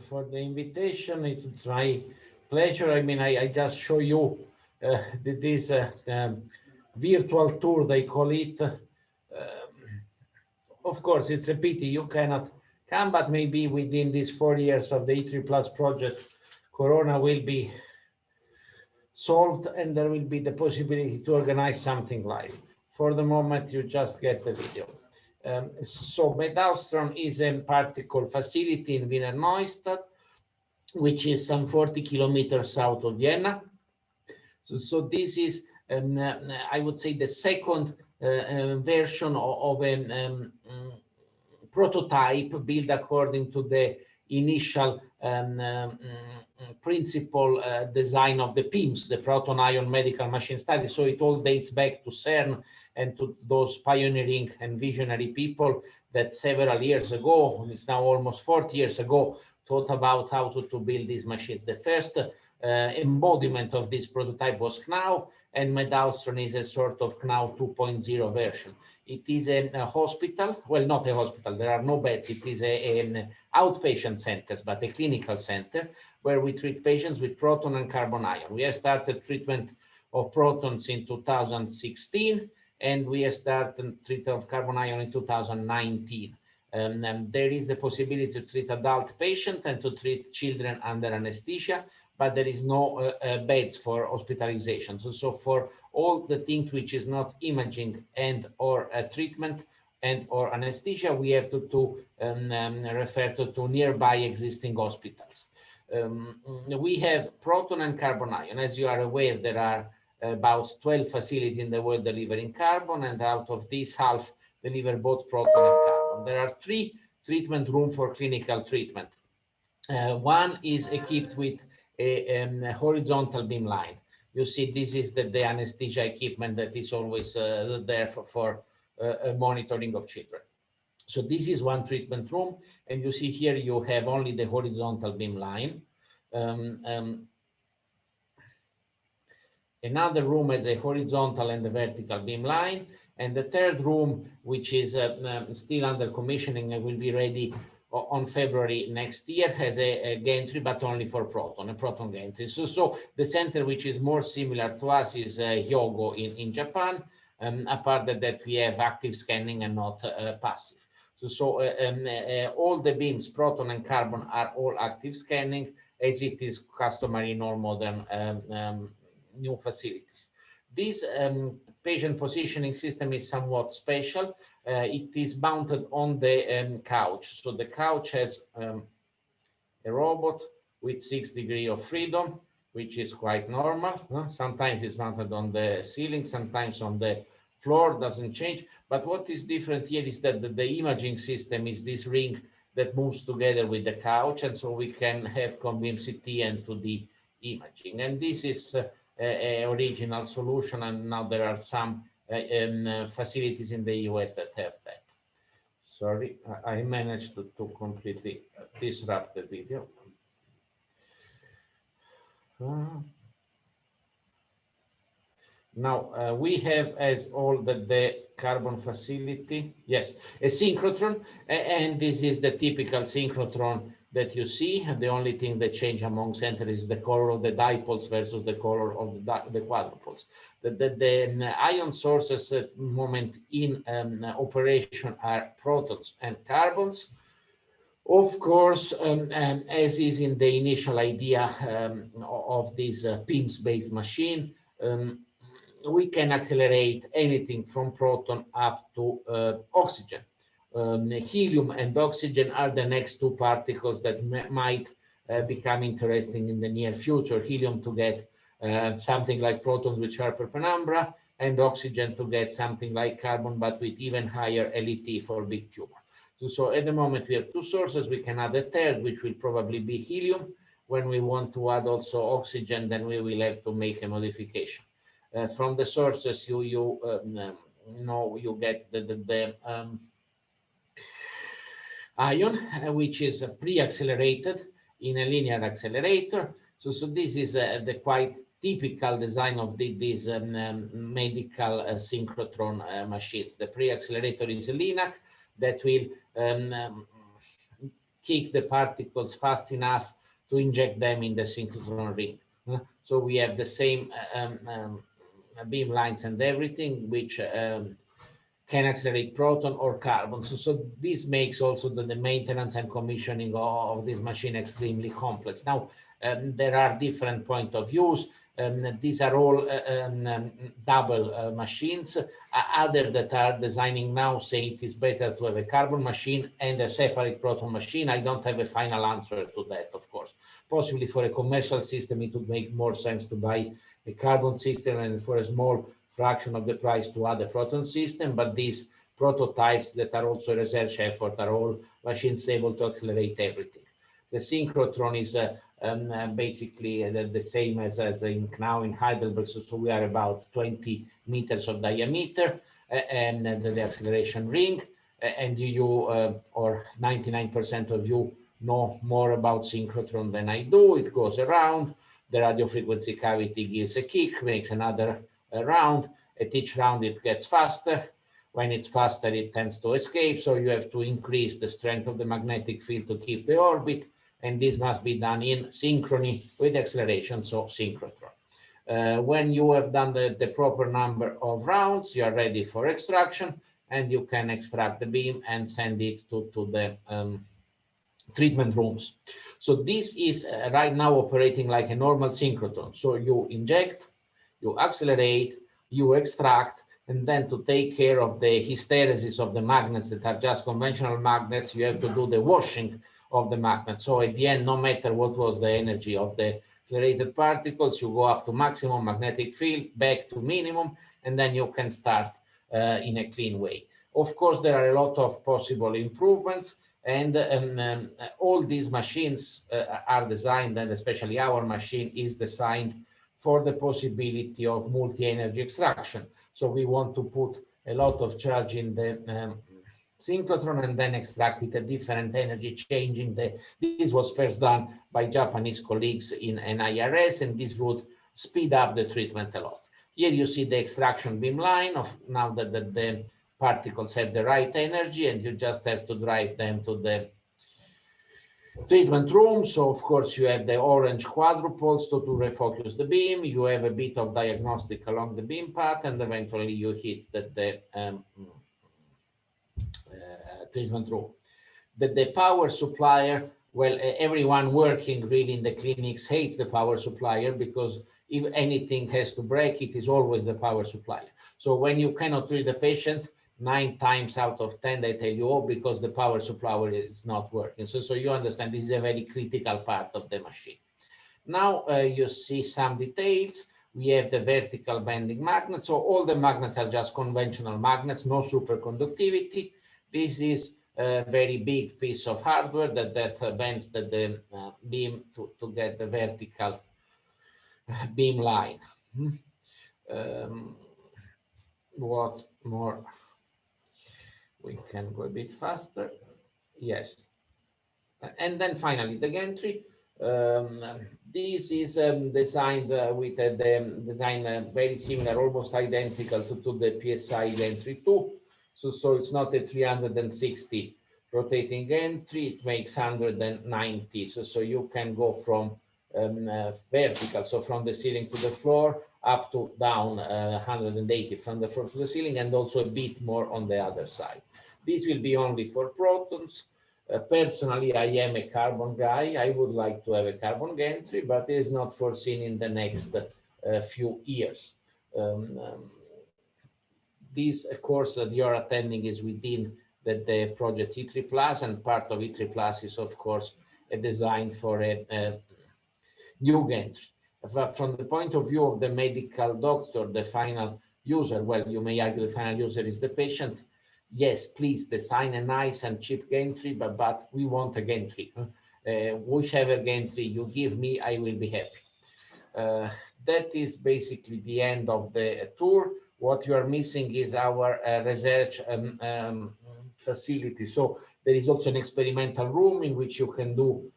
for the invitation. It's my pleasure. I mean, I just show you this virtual tour, they call it. Of course, it's a pity you cannot come, but maybe within these 4 years of the HITRIplus project, Corona will be solved and there will be the possibility to organize something live. For the moment, you just get the video. So Medostrom is a particle facility in Wiener Neustadt, which is some 40 kilometers south of Vienna. So this is, I would say, the second version of a prototype built according to the initial principle design of the PIMS, the Proton Ion Medical Machine Study. So it all dates back to CERN and to those pioneering and visionary people that several years ago, it's now almost 40 years ago, thought about how to build these machines. The first embodiment of this prototype was KNAU, and Medaustron is a sort of KNAU 2.0 version. It is a hospital, well, not a hospital, there are no beds. It is an outpatient center, but a clinical center where we treat patients with proton and carbon ion. We have started treatment of protons in 2016, and we have started treatment of carbon ion in 2019. And there is the possibility to treat adult patients and to treat children under anesthesia, but there is no beds for hospitalization. So for all the things which is not imaging and or treatment and or anesthesia, we have to refer to nearby existing hospitals. We have proton and carbon ion. As you are aware, there are about 12 facilities in the world delivering carbon, and out of these, half deliver both proton and carbon. There are 3 treatment rooms for clinical treatment. One is equipped with a horizontal beam line. You see, this is the anesthesia equipment that is always there for monitoring of children. So this is one treatment room, and you see here you have only the horizontal beam line. Another room has a horizontal and a vertical beam line, and the third room, which is still under commissioning and will be ready on February next year, has a gantry, but only for proton, a proton gantry. So the center which is more similar to us is Hyogo in Japan, apart that we have active scanning and not passive. So all the beams, proton and carbon, are all active scanning, as it is customary in all modern new facilities. This patient positioning system is somewhat special. It is mounted on the couch. So the couch has a robot with 6 degrees of freedom, which is quite normal. Sometimes it's mounted on the ceiling, sometimes on the floor, doesn't change. But what is different here is that the imaging system is this ring that moves together with the couch, and so we can have conbeam CT and 2D imaging. And this is an original solution, and now there are some facilities in the US that have that. Sorry, I managed to completely disrupt the video. Now we have, as all the carbon facility, yes, a synchrotron, and this is the typical synchrotron that you see. The only thing that change among centers is the color of the dipoles versus the color of the quadrupoles. The ion sources at the moment in operation are protons and carbons. Of course, as is in the initial idea of this PIMS-based machine, we can accelerate anything from proton up to oxygen. Helium and oxygen are the next 2 particles that might become interesting in the near future. Helium to get something like protons, which are per penumbra, and oxygen to get something like carbon, but with even higher LET for big tumor. So at the moment, we have 2 sources. We can add a third, which will probably be helium. When we want to add also oxygen, then we will have to make a modification. From the sources, you get the ion, which is pre-accelerated in a linear accelerator. So this is the quite typical design of these medical synchrotron machines. The pre-accelerator is a LINAC that will kick the particles fast enough to inject them in the synchrotron ring. So we have the same beam lines and everything, which can accelerate proton or carbon. So this makes also the maintenance and commissioning of this machine extremely complex. Now, there are different point of views. These are all double machines. Others that are designing now say it is better to have a carbon machine and a separate proton machine. I don't have a final answer to that, of course. Possibly for a commercial system, it would make more sense to buy a carbon system, and for a small fraction of the price to add a proton system. But these prototypes that are also a research effort are all machines able to accelerate everything. The synchrotron is basically the same as in KNAU in Heidelberg. So we are about 20 meters of diameter, and the acceleration ring, and you or 99% of you know more about synchrotron than I do. It goes around, the radio frequency cavity gives a kick, makes another round. At each round it gets faster. When it's faster, it tends to escape, so you have to increase the strength of the magnetic field to keep the orbit, and this must be done in synchrony with acceleration, so synchrotron. When you have done the proper number of rounds, you are ready for extraction, and you can extract the beam and send it to the treatment rooms. So this is right now operating like a normal synchrotron. So you inject, you accelerate, you extract, and then to take care of the hysteresis of the magnets that are just conventional magnets, you have to do the washing of the magnet. So at the end, no matter what was the energy of the accelerated particles, you go up to maximum magnetic field, back to minimum, and then you can start in a clean way. Of course, there are a lot of possible improvements, and all these machines are designed, and especially our machine is designed for the possibility of multi-energy extraction. So we want to put a lot of charge in the synchrotron and then extract it at different energy, changing this was first done by Japanese colleagues in NIRS, and this would speed up the treatment a lot. Here you see the extraction beam line of now that the particles have the right energy, and you just have to drive them to the treatment room. So of course you have the orange quadruples to refocus the beam. You have a bit of diagnostic along the beam path, and eventually you hit the treatment room. The power supplier, well, everyone working really in the clinics hates the power supplier, because if anything has to break, it is always the power supplier. So when you cannot treat the patient, 9 times out of 10, they tell you, oh, because the power supplier is not working. So you understand this is a very critical part of the machine. Now you see some details. We have the vertical bending magnet. So all the magnets are just conventional magnets, no superconductivity. This is a very big piece of hardware that bends the beam to get the vertical beam line. What more? We can go a bit faster. Yes. And then finally, the gantry. This is designed with the design very similar, almost identical to the PSI gantry 2. So it's not a 360 rotating gantry, it makes 190. So you can go from vertical, so from the ceiling to the floor, up to down 180 from the floor to the ceiling, and also a bit more on the other side. This will be only for protons. Personally, I am a carbon guy. I would like to have a carbon gantry, but it is not foreseen in the next few years. This course that you're attending is within the project HITRIplus, and part of HITRIplus is, of course, a design for a new gantry. From the point of view of the medical doctor, the final user, well, you may argue the final user is the patient. Yes, please design a nice and cheap gantry, but we want a gantry. Whichever gantry you give me, I will be happy. That is basically the end of the tour. What you are missing is our research facility. So there is also an experimental room in which you can do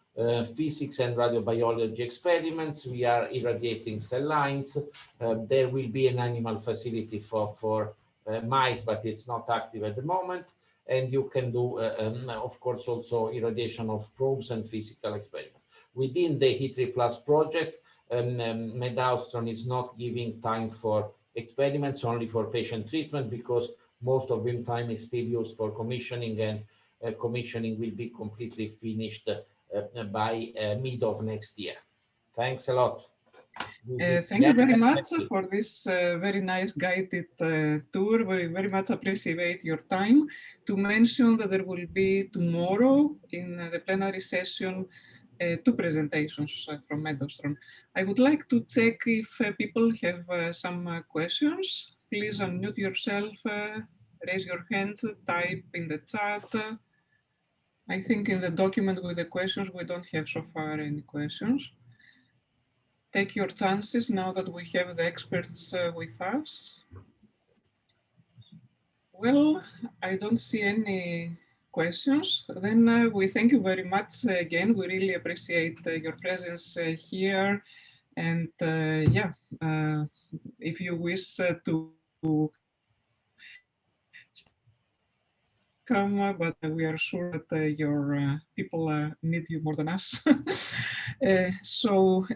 physics and radiobiology experiments. We are irradiating cell lines. There will be an animal facility for mice, but it's not active at the moment. And you can do, of course, also irradiation of probes and physical experiments. Within the HITRIplus project, MedAustron is not giving time for experiments, only for patient treatment, because most of the time is still used for commissioning, and commissioning will be completely finished by mid of next year. Thanks a lot. Thank you very much for this very nice guided tour. We very much appreciate your time. To mention that there will be tomorrow in the plenary session 2 presentations from MedAustron. I would like to check if people have some questions. Please unmute yourself, raise your hand, type in the chat. I think in the document with the questions, we don't have so far any questions. Take your chances now that we have the experts with us. Well, I don't see any questions, then we thank you very much again. We really appreciate your presence here. And yeah, if you wish to come, but we are sure that your people need you more than us. So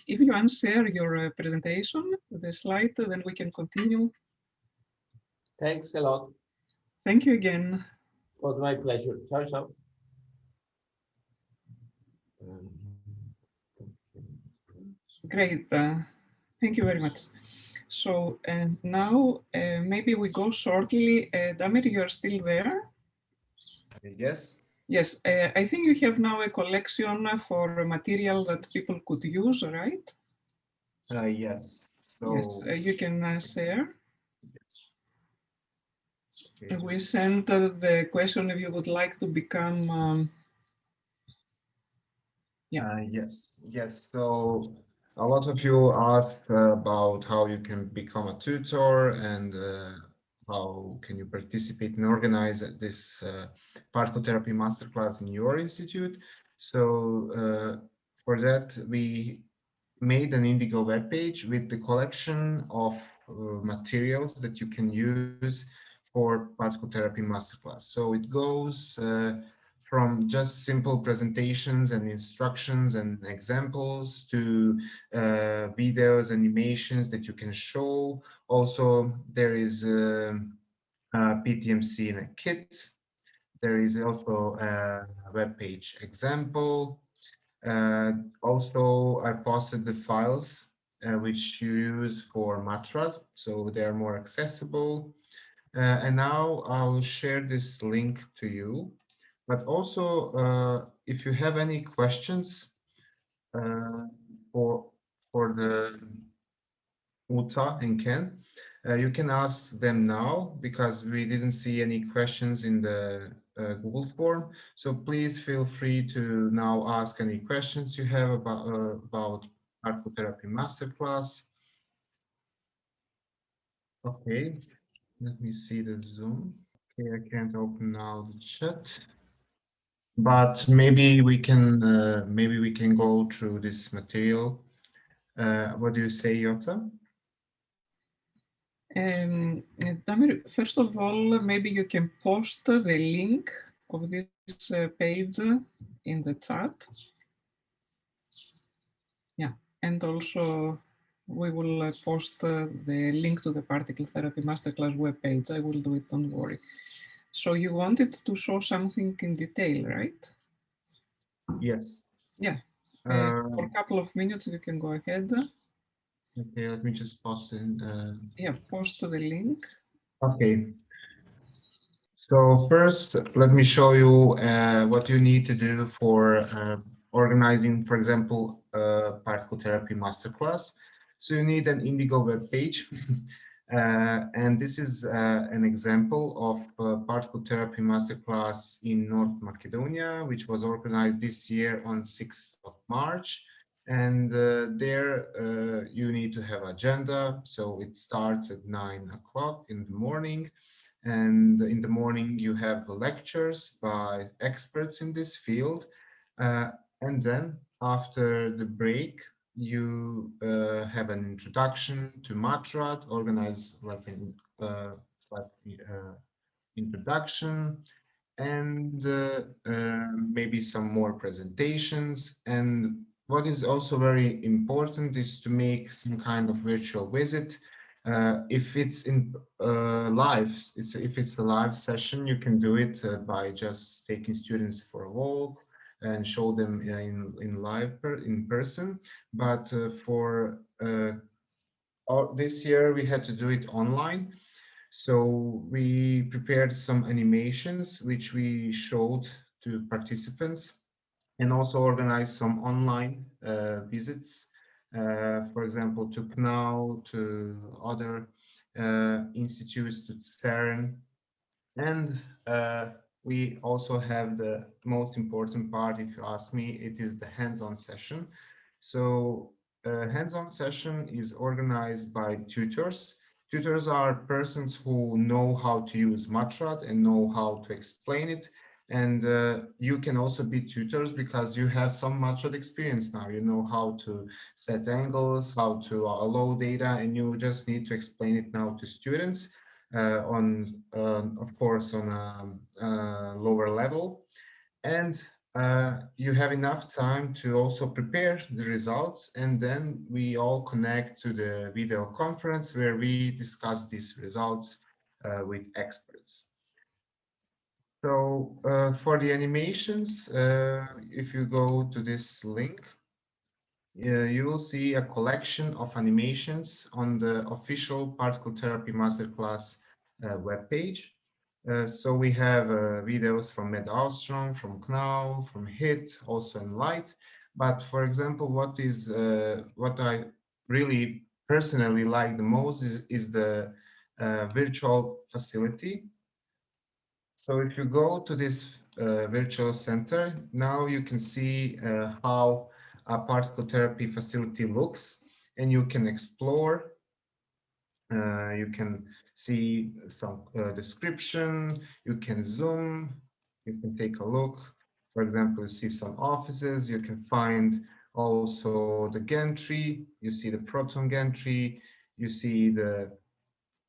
if you unshare your presentation, the slide, then we can continue. Thanks a lot. Thank you again. It was my pleasure. Ciao, ciao. Great. Thank you very much. So now maybe we go shortly. Damir, you are still there? Yes. Yes, I think you have now a collection for material that people could use, right? Yes. So yes, you can share. yes. Okay. We sent the question if you would like to become. Yes. So a lot of you asked about how you can become a tutor and how can you participate and organize this particle therapy masterclass in your institute. So for that, we made an Indigo webpage with the collection of materials that you can use for particle therapy masterclass. So it goes from just simple presentations and instructions and examples to videos, animations that you can show. Also, there is a PTMC in a kit. There is also a web page example. Also, I posted the files which you use for Matraz, so they're more accessible. And now I'll share this link to you. But also, if you have any questions for the Uta and Ken, you can ask them now because we didn't see any questions in the Google form. So please feel free to now ask any questions you have about particle therapy masterclass. Okay, let me see the Zoom. Okay, I can't open now the chat, but maybe we can go through this material. What do you say, Jota? Damir, first of all, maybe you can post the link of this page in the chat. Yeah, and also we will post the link to the particle therapy masterclass webpage. I will do it, don't worry. So you wanted to show something in detail, right? Yes. Yeah, for a couple of minutes you can go ahead. Okay, let me just post in. Yeah, post the link. Okay. So first, let me show you what you need to do for organizing, for example, a particle therapy masterclass. So you need an Indigo web page. And this is an example of a particle therapy masterclass in North Macedonia, which was organized this year on 6th of March. And there you need to have agenda. So it starts at 9 o'clock in the morning. And in the morning you have lectures by experts in this field. And then after the break, you have an introduction to Matrat, organize like an introduction, and maybe some more presentations. And what is also very important is to make some kind of virtual visit. If it's in if it's a live session, you can do it by just taking students for a walk and show them in person. But for this year, we had to do it online. So we prepared some animations which we showed to participants, and also organized some online visits, for example, to CNAU, to other institutes, to CERN. And we also have the most important part, if you ask me, it is the hands-on session. So hands-on session is organized by tutors. Tutors are persons who know how to use Matrat and know how to explain it. And you can also be tutors because you have some Matchroot experience now. You know how to set angles, how to allow data, and you just need to explain it now to students of course, on a lower level. And you have enough time to also prepare the results, and then we all connect to the video conference where we discuss these results with experts. So for the animations, if you go to this link, you will see a collection of animations on the official particle therapy masterclass webpage. So we have videos from Med Armstrong, from KNAU, from HIT, also in Light. But for example, what I really personally like the most is the virtual facility. So if you go to this virtual center, now you can see how a particle therapy facility looks, and you can explore. You can see some description, you can zoom, you can take a look. For example, you see some offices, you can find also the gantry, you see the proton gantry, you see the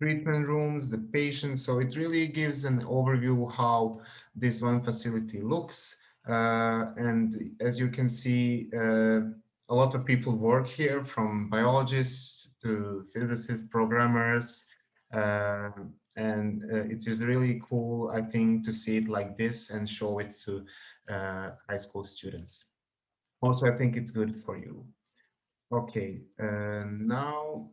treatment rooms, the patients. So it really gives an overview how this one facility looks. And as you can see, a lot of people work here, from biologists to physicists, programmers, and it is really cool, I think, to see it like this and show it to high school students. Also, I think it's good for you. Okay, now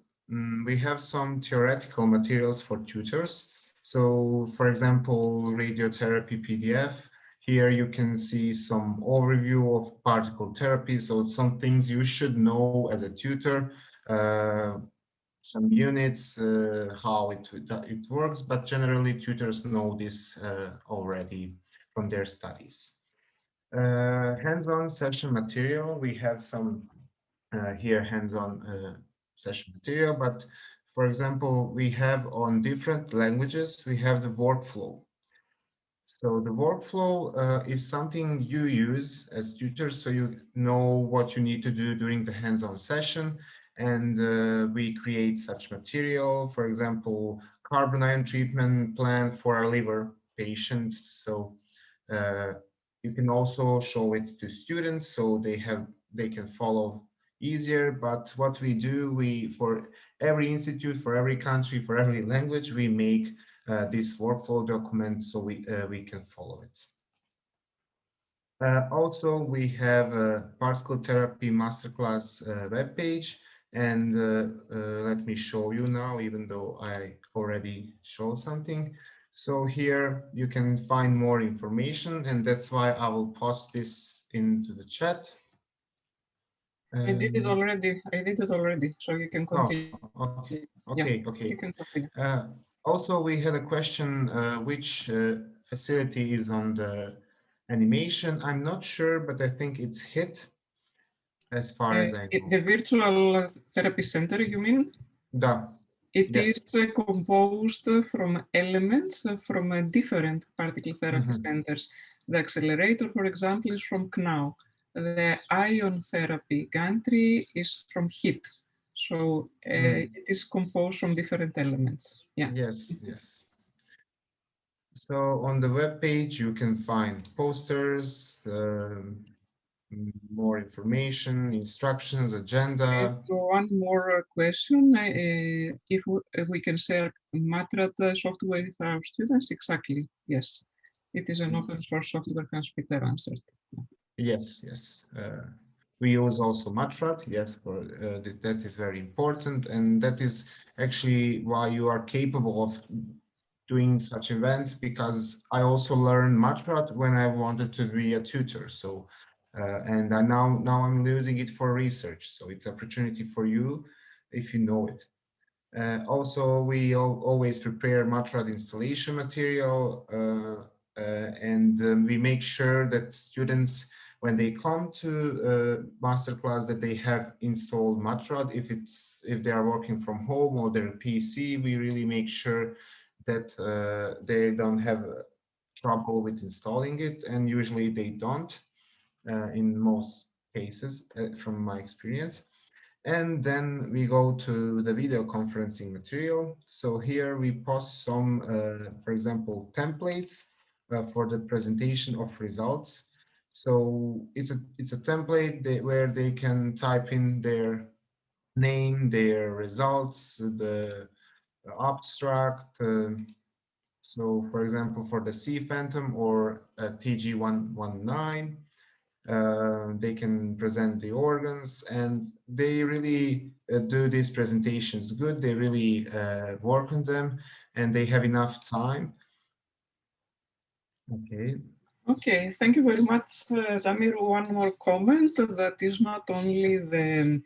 we have some theoretical materials for tutors. So, for example, radiotherapy PDF. Here you can see some overview of particle therapy. So some things you should know as a tutor, some units, how it works, but generally tutors know this already from their studies. Hands-on session material, we have some here hands-on session material, but for example, we have on different languages, we have the workflow. So the workflow is something you use as tutors, so you know what you need to do during the hands-on session. And we create such material, for example, carbon ion treatment plan for a liver patient. So you can also show it to students so they can follow easier. But what we do, for every institute, for every country, for every language, we make this workflow document so we can follow it. Also, we have a particle therapy masterclass webpage, and let me show you now, even though I already showed something. So here you can find more information, and that's why I will post this into the chat. I did it already, so you can continue. Oh, okay, Yeah, okay. you can continue. Also, we had a question, which facility is on the animation? I'm not sure, but I think it's HIT, as far as I know. The virtual therapy center, you mean? Da. It Yes. is composed from elements from different particle therapy centers. The accelerator, for example, is from KNAU. The ion therapy gantry is from HIT. So it is composed from different elements. Yeah. Yes, yes. So on the web page, you can find posters, more information, instructions, agenda. One more question. If we can share Matrat software with our students? Exactly, yes. It is an open source software, as Peter answered. Yes, yes. We use also Matrat, yes, for that is very important, and that is actually why you are capable of doing such event, because I also learned Matrat when I wanted to be a tutor. So, and now I'm using it for research. So it's an opportunity for you if you know it. Also, we always prepare Matrat installation material, and we make sure that students, when they come to masterclass, that they have installed Matrat. If they are working from home or their PC, we really make sure that they don't have trouble with installing it, and usually they don't in most cases from my experience. And then we go to the video conferencing material. So here we post some, for example, templates for the presentation of results. So it's a template where they can type in their name, their results, the abstract. So for example, for the C Phantom or TG119, they can present the organs, and they really do these presentations good. They really work on them, and they have enough time. Okay. Okay, thank you very much, Damir. One more comment, that is not only the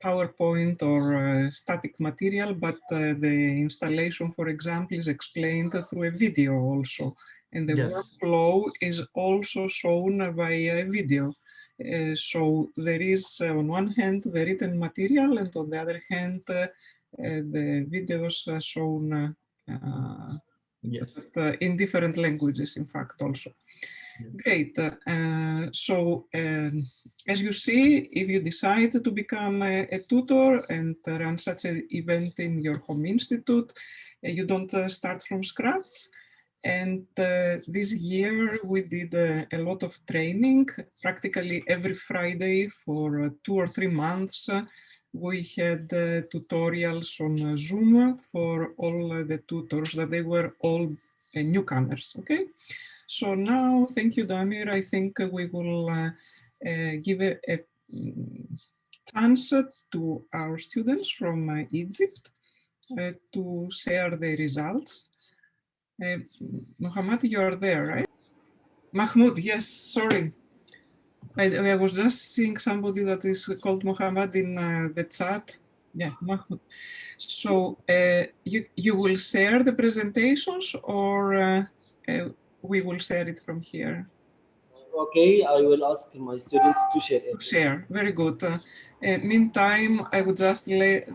PowerPoint or static material, but the installation, for example, is explained through a video also. And the Yes. workflow is also shown via video. So there is, on one hand, the written material, and on the other hand, the videos are shown Yes. in different languages, in fact, also. Yeah. Great. So as you see, if you decide to become a tutor and run such an event in your home institute, you don't start from scratch. And this year we did a lot of training, practically every Friday for 2 or 3 months. We had tutorials on Zoom for all the tutors, that they were all newcomers, okay? So now, thank you, Damir. I think we will give a chance to our students from Egypt to share their results. Mohammad, you are there, right? Mahmoud, yes, sorry. I was just seeing somebody that is called Mohammad in the chat. Yeah, Mahmoud. So you will share the presentations, or we will share it from here? Okay, I will ask my students to share it. Share, very good. Meantime, I would just like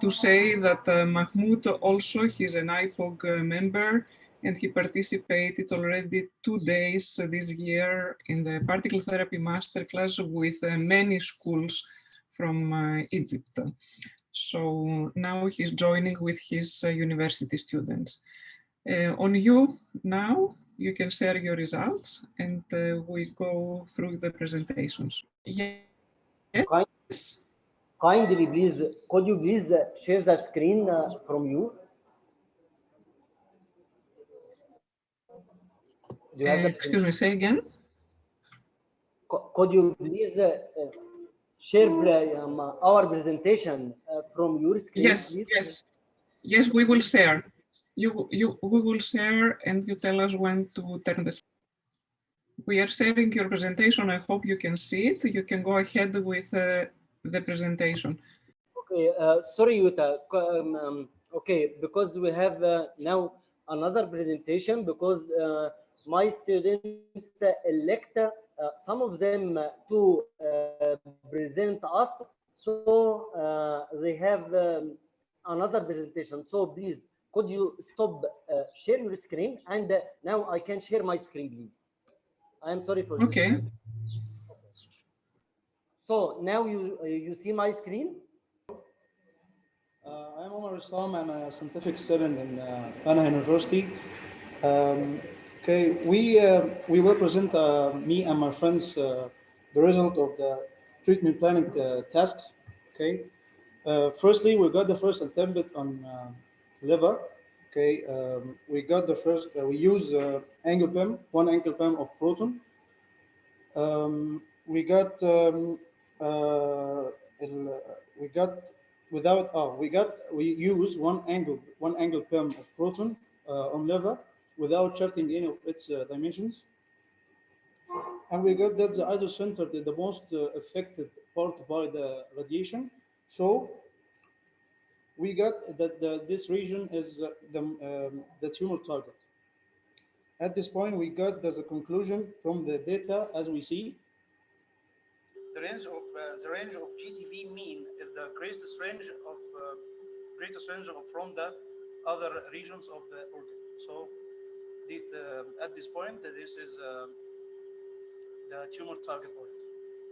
to say that Mahmoud also, he's an IPOG member, and he participated already 2 days this year in the particle therapy masterclass with many schools from Egypt. So now he's joining with his university students. On you now, you can share your results, and we go through the presentations. Yes. Kindly, please, could you please share the screen from you? Do you have the Excuse me, say again? Could you please share our presentation from your screen, Yes, please? yes, yes, we will share. We will share, and you tell us when to turn the. We are sharing your presentation. I hope you can see it. You can go ahead with the presentation. Okay, sorry, Yuta. Okay, because we have now another presentation, because my students elect some of them to present us, so they have another presentation. So please, could you stop share your screen, and now I can share my screen, please. I am sorry for this. Okay. So now you see my screen. I'm Omar Islam. I'm a scientific student in Fana University. Okay, we will present me and my friends the result of the treatment planning tasks. Okay, firstly, we got the first attempt on liver. Okay, we got the first. We use angle PEM, one angle PEM of proton. We got we got without we use one angle PEM of proton on lever without shifting any of its dimensions, and we got that the isocenter is the most affected part by the radiation. So we got that this region is the tumor target. At this point, we got the conclusion from the data as we see. The range of GTV mean is the greatest range from the other regions of the organ. So at this point, this is the tumor target point.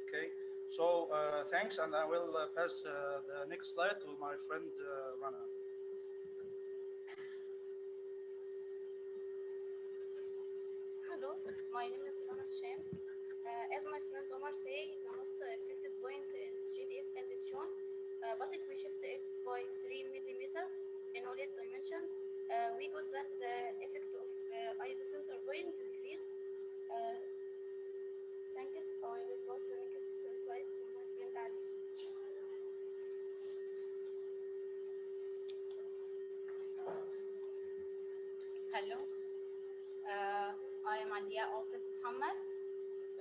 Okay, so thanks, and I will pass the next slide to my friend Rana. Hello, my name is Rana Hisham. As my friend Omar say, the most affected point is GTF as it's shown. But if we shift it by 3 millimeter in all eight dimensions, we got that the effect of isocenter point decrease. Thanks. I will pass the next slide to my friend Ali. Hello, I am Alia Altif Muhammad.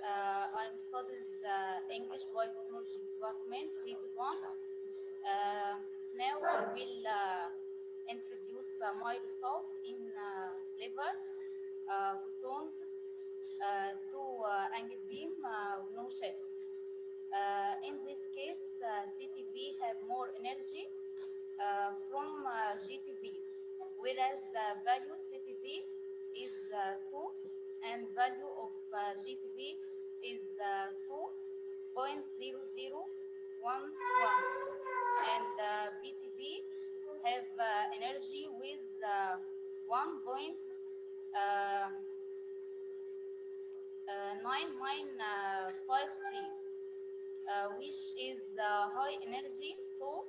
I am studying the English Biotechnology Department, level 1. Now I will introduce my results in liver, photons, two angle beam, no shift. In this case, CTV have more energy from GTV, whereas the value CTV is 2 and value of GTV is 2.0011, and BTV have energy with 1.9953, which is high energy, so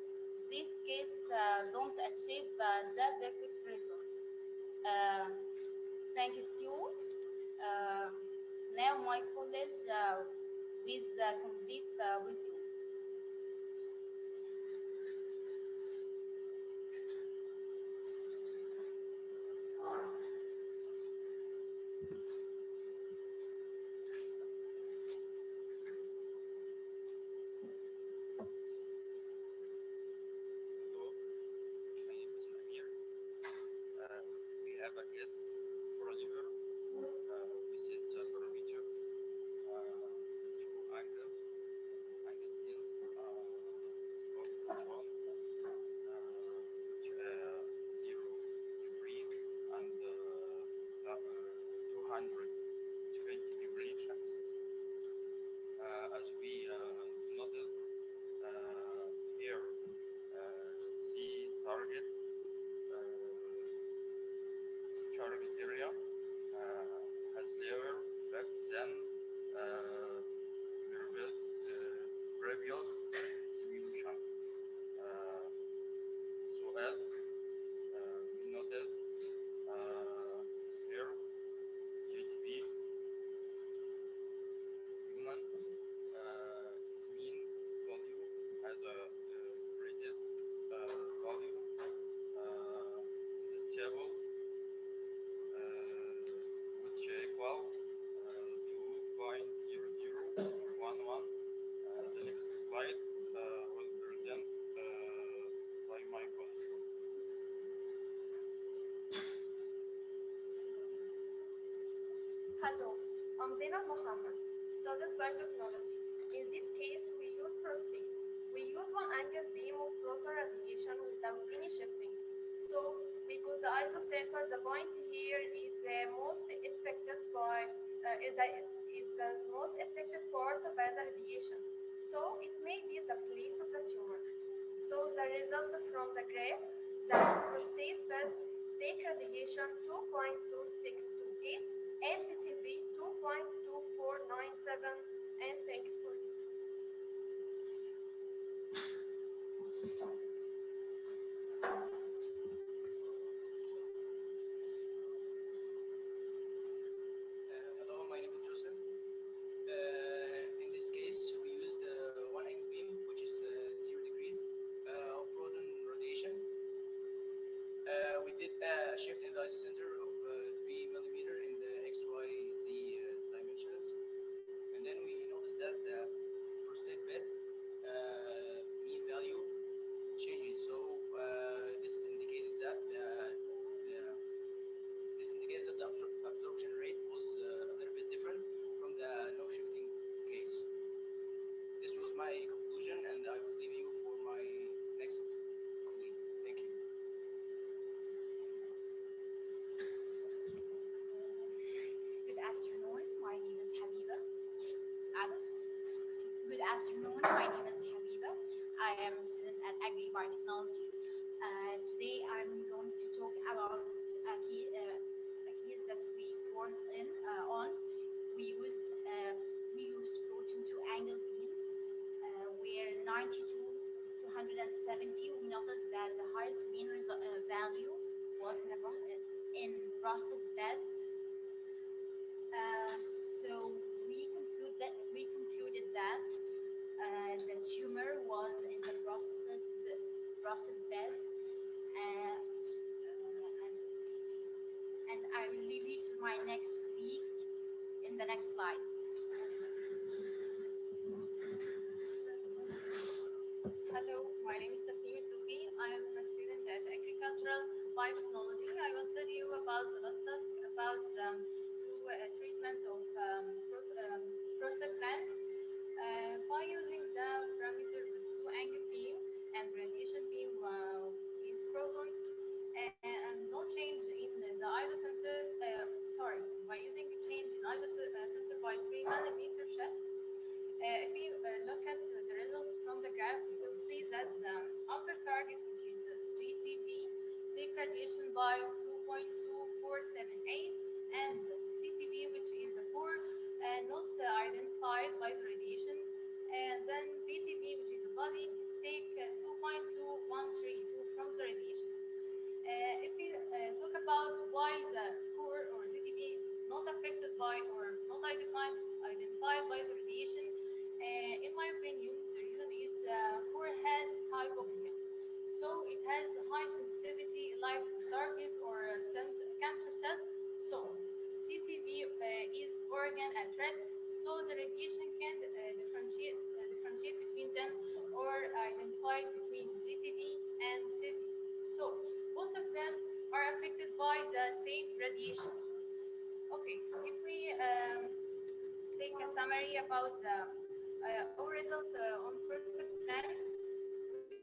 this case don't achieve the perfect result. Thank you. Now my college with the complete with you. We have a case for a liver. We set the parameter two angles, angle in, slope control, 0 degree and 220 degree. As we noticed here, see target area has lower effect than previous simulation. So as we notice here, GTV human its mean value has a greatest value is stable, which equal 2.0011. The next slide will present by my colleague. Hello, I'm Zainab Mohammed, studies biotechnology. In this case, we use prostate. We use one angle beam of proton radiation without any shifting. So we got the isocenter. The point here is the most affected by is the most affected part by the radiation. So it may be the place of the tumor. So the result from the graph, the prostate bed take radiation 2.2628 and PTV 2.2497, and thanks for you. Hello, my name is Joseph. In this case, we used one angle beam, which is 0 degrees of proton radiation. We did a shift in the isocenter of 3 millimeter in the XYZ dimensions, and then we noticed that the prostate bed mean value changes. So this indicated that the absorption rate was a little bit different from the no shifting case. This was my conclusion, and I will leave you for my next colleague. Thank you. afternoon. My name is Habiba. I am a student at Agri-Biotechnology. Today I'm going to talk about a case that we worked on. We used protein to angle beams, where 92 to 170. We noticed that the highest mean value was in rusted bed. So we concluded that the tumor was in the prostate bed, and I will leave you to my next colleague in the next slide. Hello, my name is Tasneem Toufi. I am a student at Agricultural Biotechnology. I will tell you about the last task about treatment of prostate gland by using the parameter with two-angle beam and radiation beam is proton and no change in the isocenter. Sorry, by using a change in isocenter by 3 millimeter shift. If we look at the result from the graph, we will see that the outer target, which is the GTV, take radiation by 2.2478, and CTV, which is the core, not identified by the radiation, and then BTV, which is the body, take 2.2132 from the radiation. If we talk about why the core or CTV not affected by or not identified by the radiation, in my opinion, the reason is core has hypoxia. So it has high sensitivity like target or cancer cell. So CTV is organ at rest, so the radiation can differentiate between them or identify between GTV and CTV. So both of them are affected by the same radiation. Okay, if we take a summary about our result on prostate gland,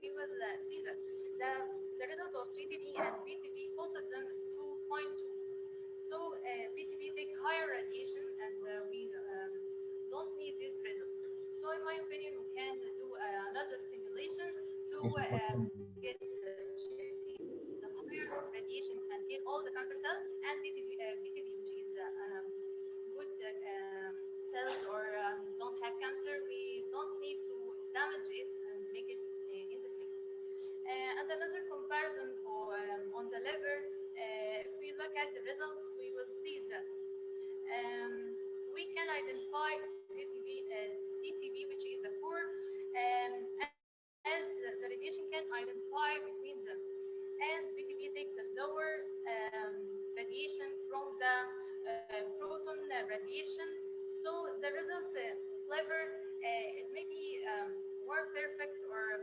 we will see that the result of GTV and BTV, both of them is 2.2. So BTV take higher radiation, and we don't need this result. So in my opinion, we can do another stimulation to get the GTV, the higher radiation, and kill all the cancer cells, and BTV, which is good cells or don't have cancer, we don't need to damage it and make it into sick. And another comparison on the liver, if we look at the results, we will see that we can identify CTV, which is the core, as the radiation can identify between them. And BTV takes the lower radiation from the proton radiation. So the result liver is maybe more perfect or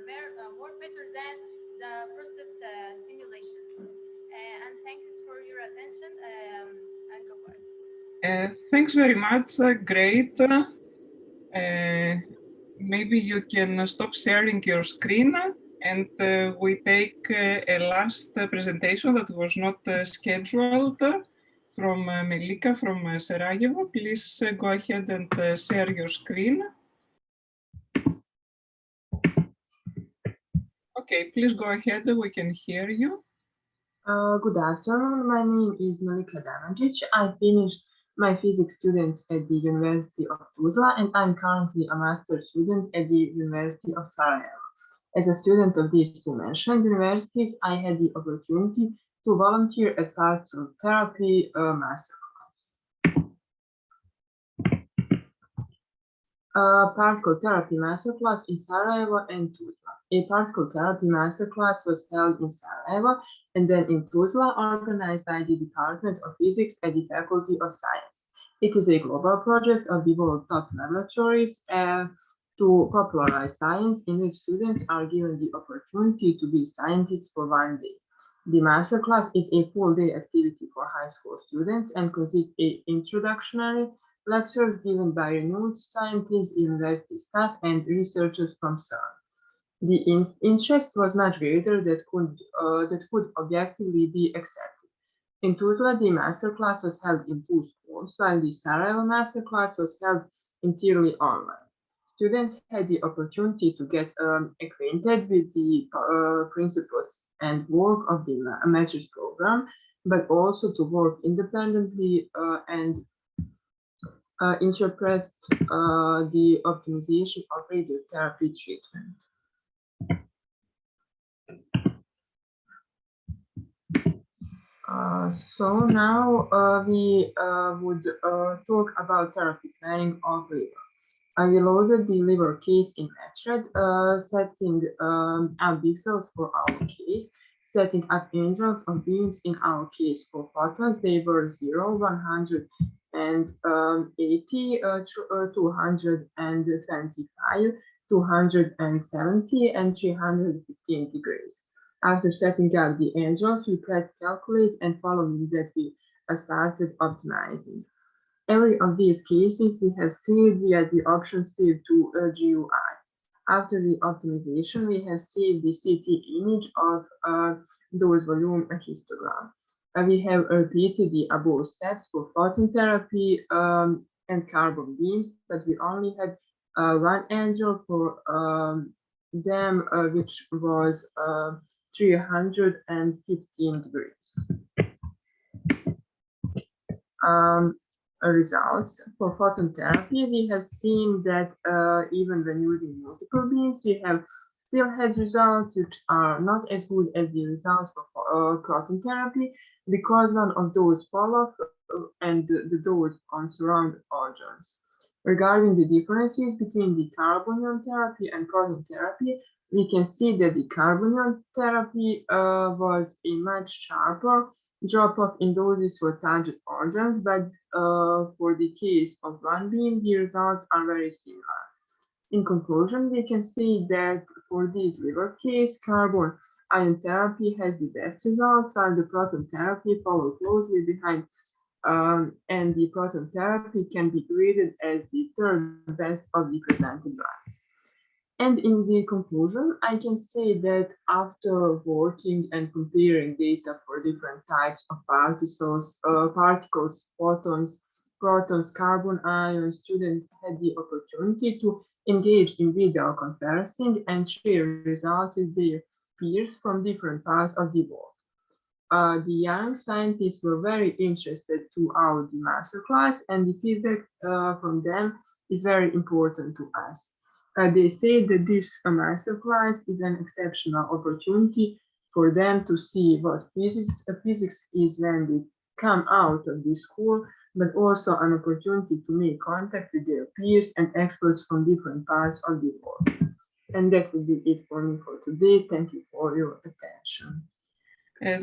more better than the prostate stimulations. And thanks for your attention, and goodbye. Thanks very much. Great. Maybe you can stop sharing your screen, and we take a last presentation that was not scheduled from Melika from Sarajevo. Please go ahead and share your screen. Okay, please go ahead. We can hear you. Good afternoon. My name is Melika Damagic. I finished my physics students at the University of Tuzla, and I'm currently a master's student at the University of Sarajevo. As a student of these two mentioned universities, I had the opportunity to volunteer at particle therapy masterclass. Particle therapy masterclass in Sarajevo and Tuzla. A particle therapy masterclass was held in Sarajevo and then in Tuzla, organized by the Department of Physics at the Faculty of Science. It is a global project of the world top laboratories to popularize science, in which students are given the opportunity to be scientists for 1 day. The masterclass is a full-day activity for high school students and consists of introductory lectures given by renowned scientists, university staff, and researchers from CERN. The interest was much greater that could objectively be accepted. In Tuzla, the masterclass was held in 2 schools, while the Sarajevo masterclass was held entirely online. students had the opportunity to get acquainted with the principles and work of the master's program, but also to work independently and interpret the optimization of radiotherapy treatment. So now we would talk about therapy planning of liver. We loaded the liver case in Matchred, setting up pixels for our case, setting up angels or beams in our case. For photons, they were 0, 100, and 80, 225, 270, and 315 degrees. After setting up the angels, we pressed calculate, and following that we started optimizing. Every of these cases we have saved via the option Save to GUI. After the optimization, we have saved the CT image of dose volume histogram. We have repeated the above steps for photon therapy and carbon beams, but we only had one angel for them, which was 315 degrees. Results for photon therapy, we have seen that even when using multiple beams, we have still had results which are not as good as the results for proton therapy, because one of those fall off and the dose on surround organs. Regarding the differences between the carbonion therapy and proton therapy, we can see that the carbonion therapy was a much sharper drop-off in doses for target organs, but for the case of one beam, the results are very similar. In conclusion, we can see that for this liver case, carbon ion therapy has the best results, while the proton therapy follows closely behind, and the proton therapy can be graded as the third best of the presented lines. And in the conclusion, I can say that after working and comparing data for different types of particles, photons, protons, carbon ions, students had the opportunity to engage in video conferencing and share results with their peers from different parts of the world. The young scientists were very interested throughout the masterclass, and the feedback from them is very important to us. They say that this masterclass is an exceptional opportunity for them to see what physics is when they come out of this school, but also an opportunity to make contact with their peers and experts from different parts of the world. And that would be it for me for today. Thank you for your attention.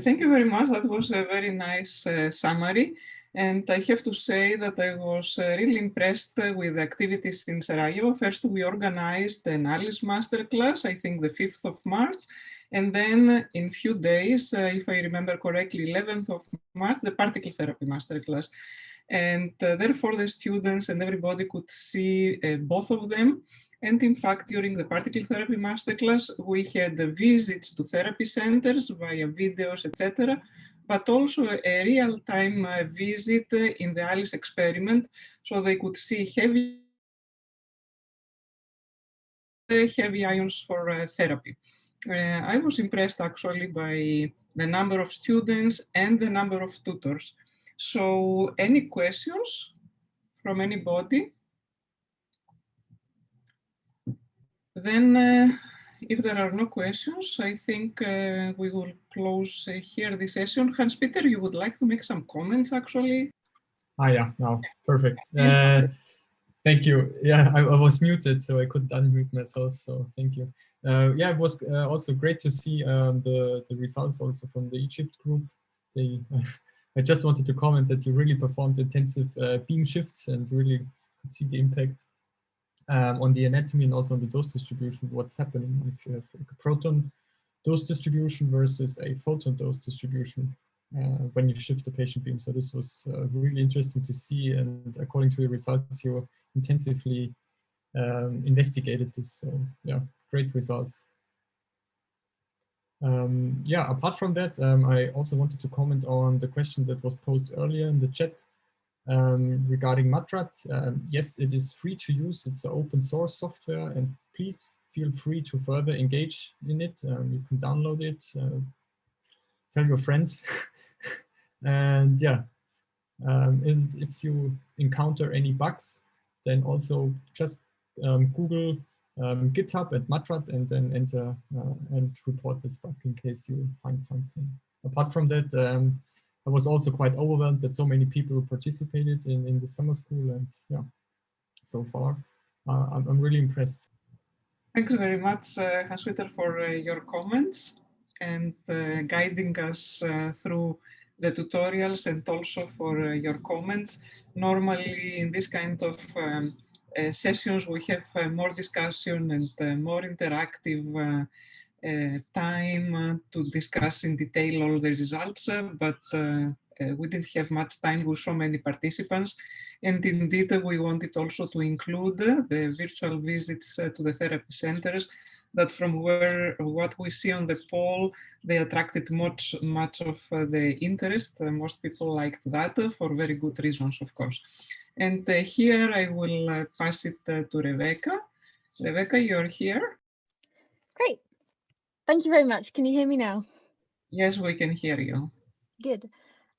Thank you very much. That was a very nice summary. And I have to say that I was really impressed with the activities in Sarajevo. First, we organized the Analysis Masterclass, I think the 5th of March. And then in few days, if I remember correctly, 11th of March, the Particle Therapy Masterclass. And therefore, the students and everybody could see both of them. And in fact, during the Particle Therapy Masterclass, we had visits to therapy centers via videos, etc., but also a real-time visit in the ALICE experiment, so they could see heavy ions for therapy. I was impressed actually by the number of students and the number of tutors. So any questions from anybody? Then if there are no questions, I think we will close here the session. Hans-Peter, you would like to make some comments actually? Yeah, no, perfect. Thank you. Yeah, I was muted, so I couldn't unmute myself, so thank you. Yeah, it was also great to see the results also from the Egypt group. I just wanted to comment that you really performed intensive beam shifts and really could see the impact on the anatomy and also on the dose distribution, what's happening if you have like a proton dose distribution versus a photon dose distribution when you shift the patient beam. So this was really interesting to see, and according to the results, you intensively investigated this. So yeah, great results. Yeah, apart from that, I also wanted to comment on the question that was posed earlier in the chat Regarding Matrat, yes, it is free to use. It's an open source software, and please feel free to further engage in it. You can download it, tell your friends, and yeah. And if you encounter any bugs, then also just Google GitHub and Matrat and then enter and report this bug in case you find something. Apart from that, I was also quite overwhelmed that so many people participated in the summer school, and yeah, so far I'm really impressed. Thanks very much, Hans-Peter, for your comments and guiding us through the tutorials, and also for your comments. Normally in this kind of sessions we have more discussion and more interactive time to discuss in detail all the results, but we didn't have much time with so many participants. And indeed, we wanted also to include the virtual visits to the therapy centers, that from what we see on the poll, they attracted much of the interest. Most people liked that for very good reasons, of course. And here I will pass it to Rebecca. Rebecca, you're here. Great. Thank you very much. Can you hear me now? Yes, we can hear you. Good.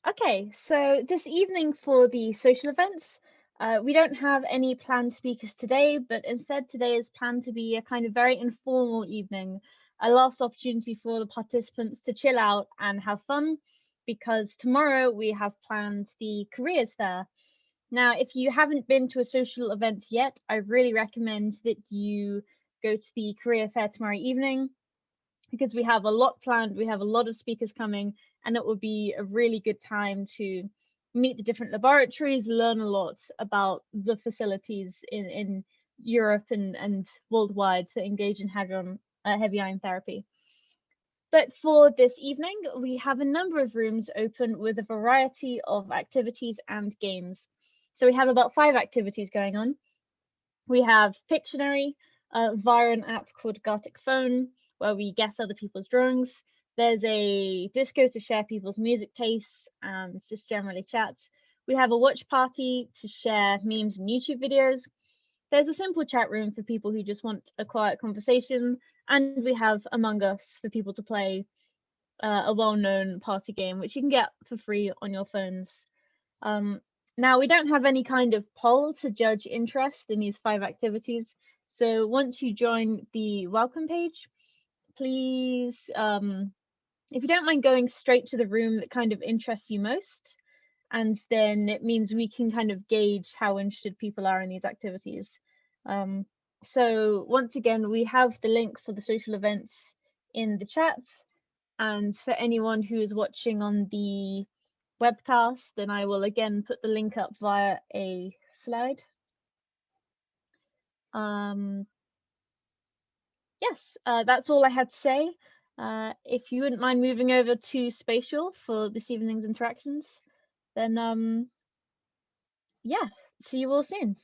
Okay, so this evening for the social events, we don't have any planned speakers today, but instead today is planned to be a kind of very informal evening, a last opportunity for the participants to chill out and have fun, because tomorrow we have planned the careers fair. Now, if you haven't been to a social event yet, I really recommend that you go to the career fair tomorrow evening, because we have a lot planned, we have a lot of speakers coming, and it will be a really good time to meet the different laboratories, learn a lot about the facilities in Europe and worldwide that engage in heavy ion therapy. But for this evening, we have a number of rooms open with a variety of activities and games. So we have about 5 activities going on. We have Pictionary via an app called Gartic Phone, where we guess other people's drawings. There's a disco to share people's music tastes and just generally chat. We have a watch party to share memes and YouTube videos. There's a simple chat room for people who just want a quiet conversation. And we have Among Us for people to play a well-known party game, which you can get for free on your phones. Now, we don't have any kind of poll to judge interest in these 5 activities. So once you join the welcome page, please, if you don't mind going straight to the room that kind of interests you most, and then it means we can kind of gauge how interested people are in these activities. So once again, we have the link for the social events in the chat. And for anyone who is watching on the webcast, then I will again put the link up via a slide. Yes, that's all I had to say. If you wouldn't mind moving over to Spatial for this evening's interactions, then yeah, see you all soon.